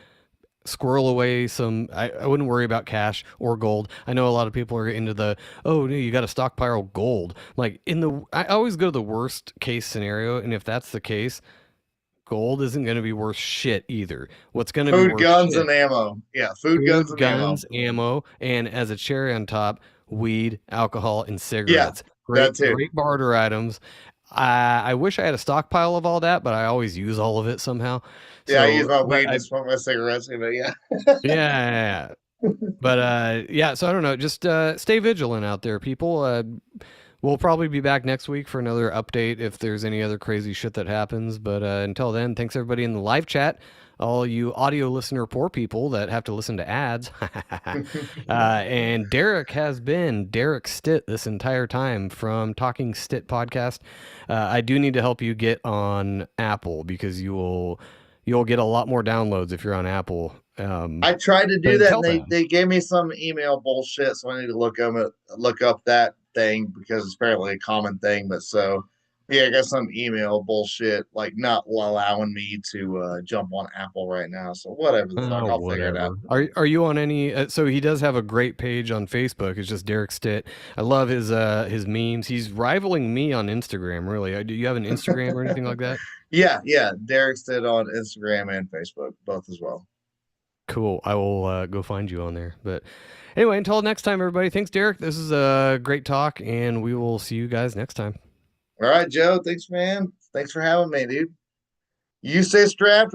Speaker 1: Squirrel away some. I wouldn't worry about cash or gold. I know a lot of people are into the oh no, you got to stockpile gold. Like I always go to the worst case scenario, and if that's the case, gold isn't going to be worth shit either. What's going to be
Speaker 2: food,
Speaker 1: worth
Speaker 2: guns,
Speaker 1: shit?
Speaker 2: and ammo. Yeah, food, guns,
Speaker 1: Food,
Speaker 2: and ammo.
Speaker 1: guns, ammo, and as a cherry on top, weed, alcohol, and
Speaker 2: Yeah,
Speaker 1: cigarettes.
Speaker 2: that
Speaker 1: Great,
Speaker 2: too.
Speaker 1: great barter items. I wish I had a stockpile of all that, but I always use all of it somehow.
Speaker 2: Yeah, I use
Speaker 1: So,
Speaker 2: my
Speaker 1: but
Speaker 2: weed to smoke my cigarettes. But yeah,
Speaker 1: yeah, yeah, yeah. But yeah. So I don't know. Just stay vigilant out there, people. We'll probably be back next week for another update if there's any other crazy shit that happens. But until then, thanks everybody in the live chat, all you audio listener poor people that have to listen to ads. And Derek has been Derek Stitt this entire time from Talking Stitt podcast. I do need to help you get on Apple because you'll get a lot more downloads if you're on Apple.
Speaker 2: I tried to
Speaker 1: But
Speaker 2: do that, and
Speaker 1: until
Speaker 2: they
Speaker 1: then,
Speaker 2: they gave me some email bullshit, so I need to look up that thing because it's apparently a common thing. But so yeah, I got some email bullshit like not allowing me to jump on Apple right now. So whatever the fuck,
Speaker 1: oh,
Speaker 2: I'll figure it out.
Speaker 1: whatever. Are you on any? So he does have a great page on Facebook. It's just Derek Stitt. I love his memes. He's rivaling me on Instagram. Really. Do you have an Instagram or anything like that?
Speaker 2: Yeah, yeah. Derek's did on Instagram and Facebook, both as well.
Speaker 1: Cool. I will go find you on there. But anyway, until next time, everybody. Thanks, Derek. This is a great talk, and we will see you guys next time.
Speaker 2: All right, Joe. Thanks, man. Thanks for having me, dude. You stay strapped or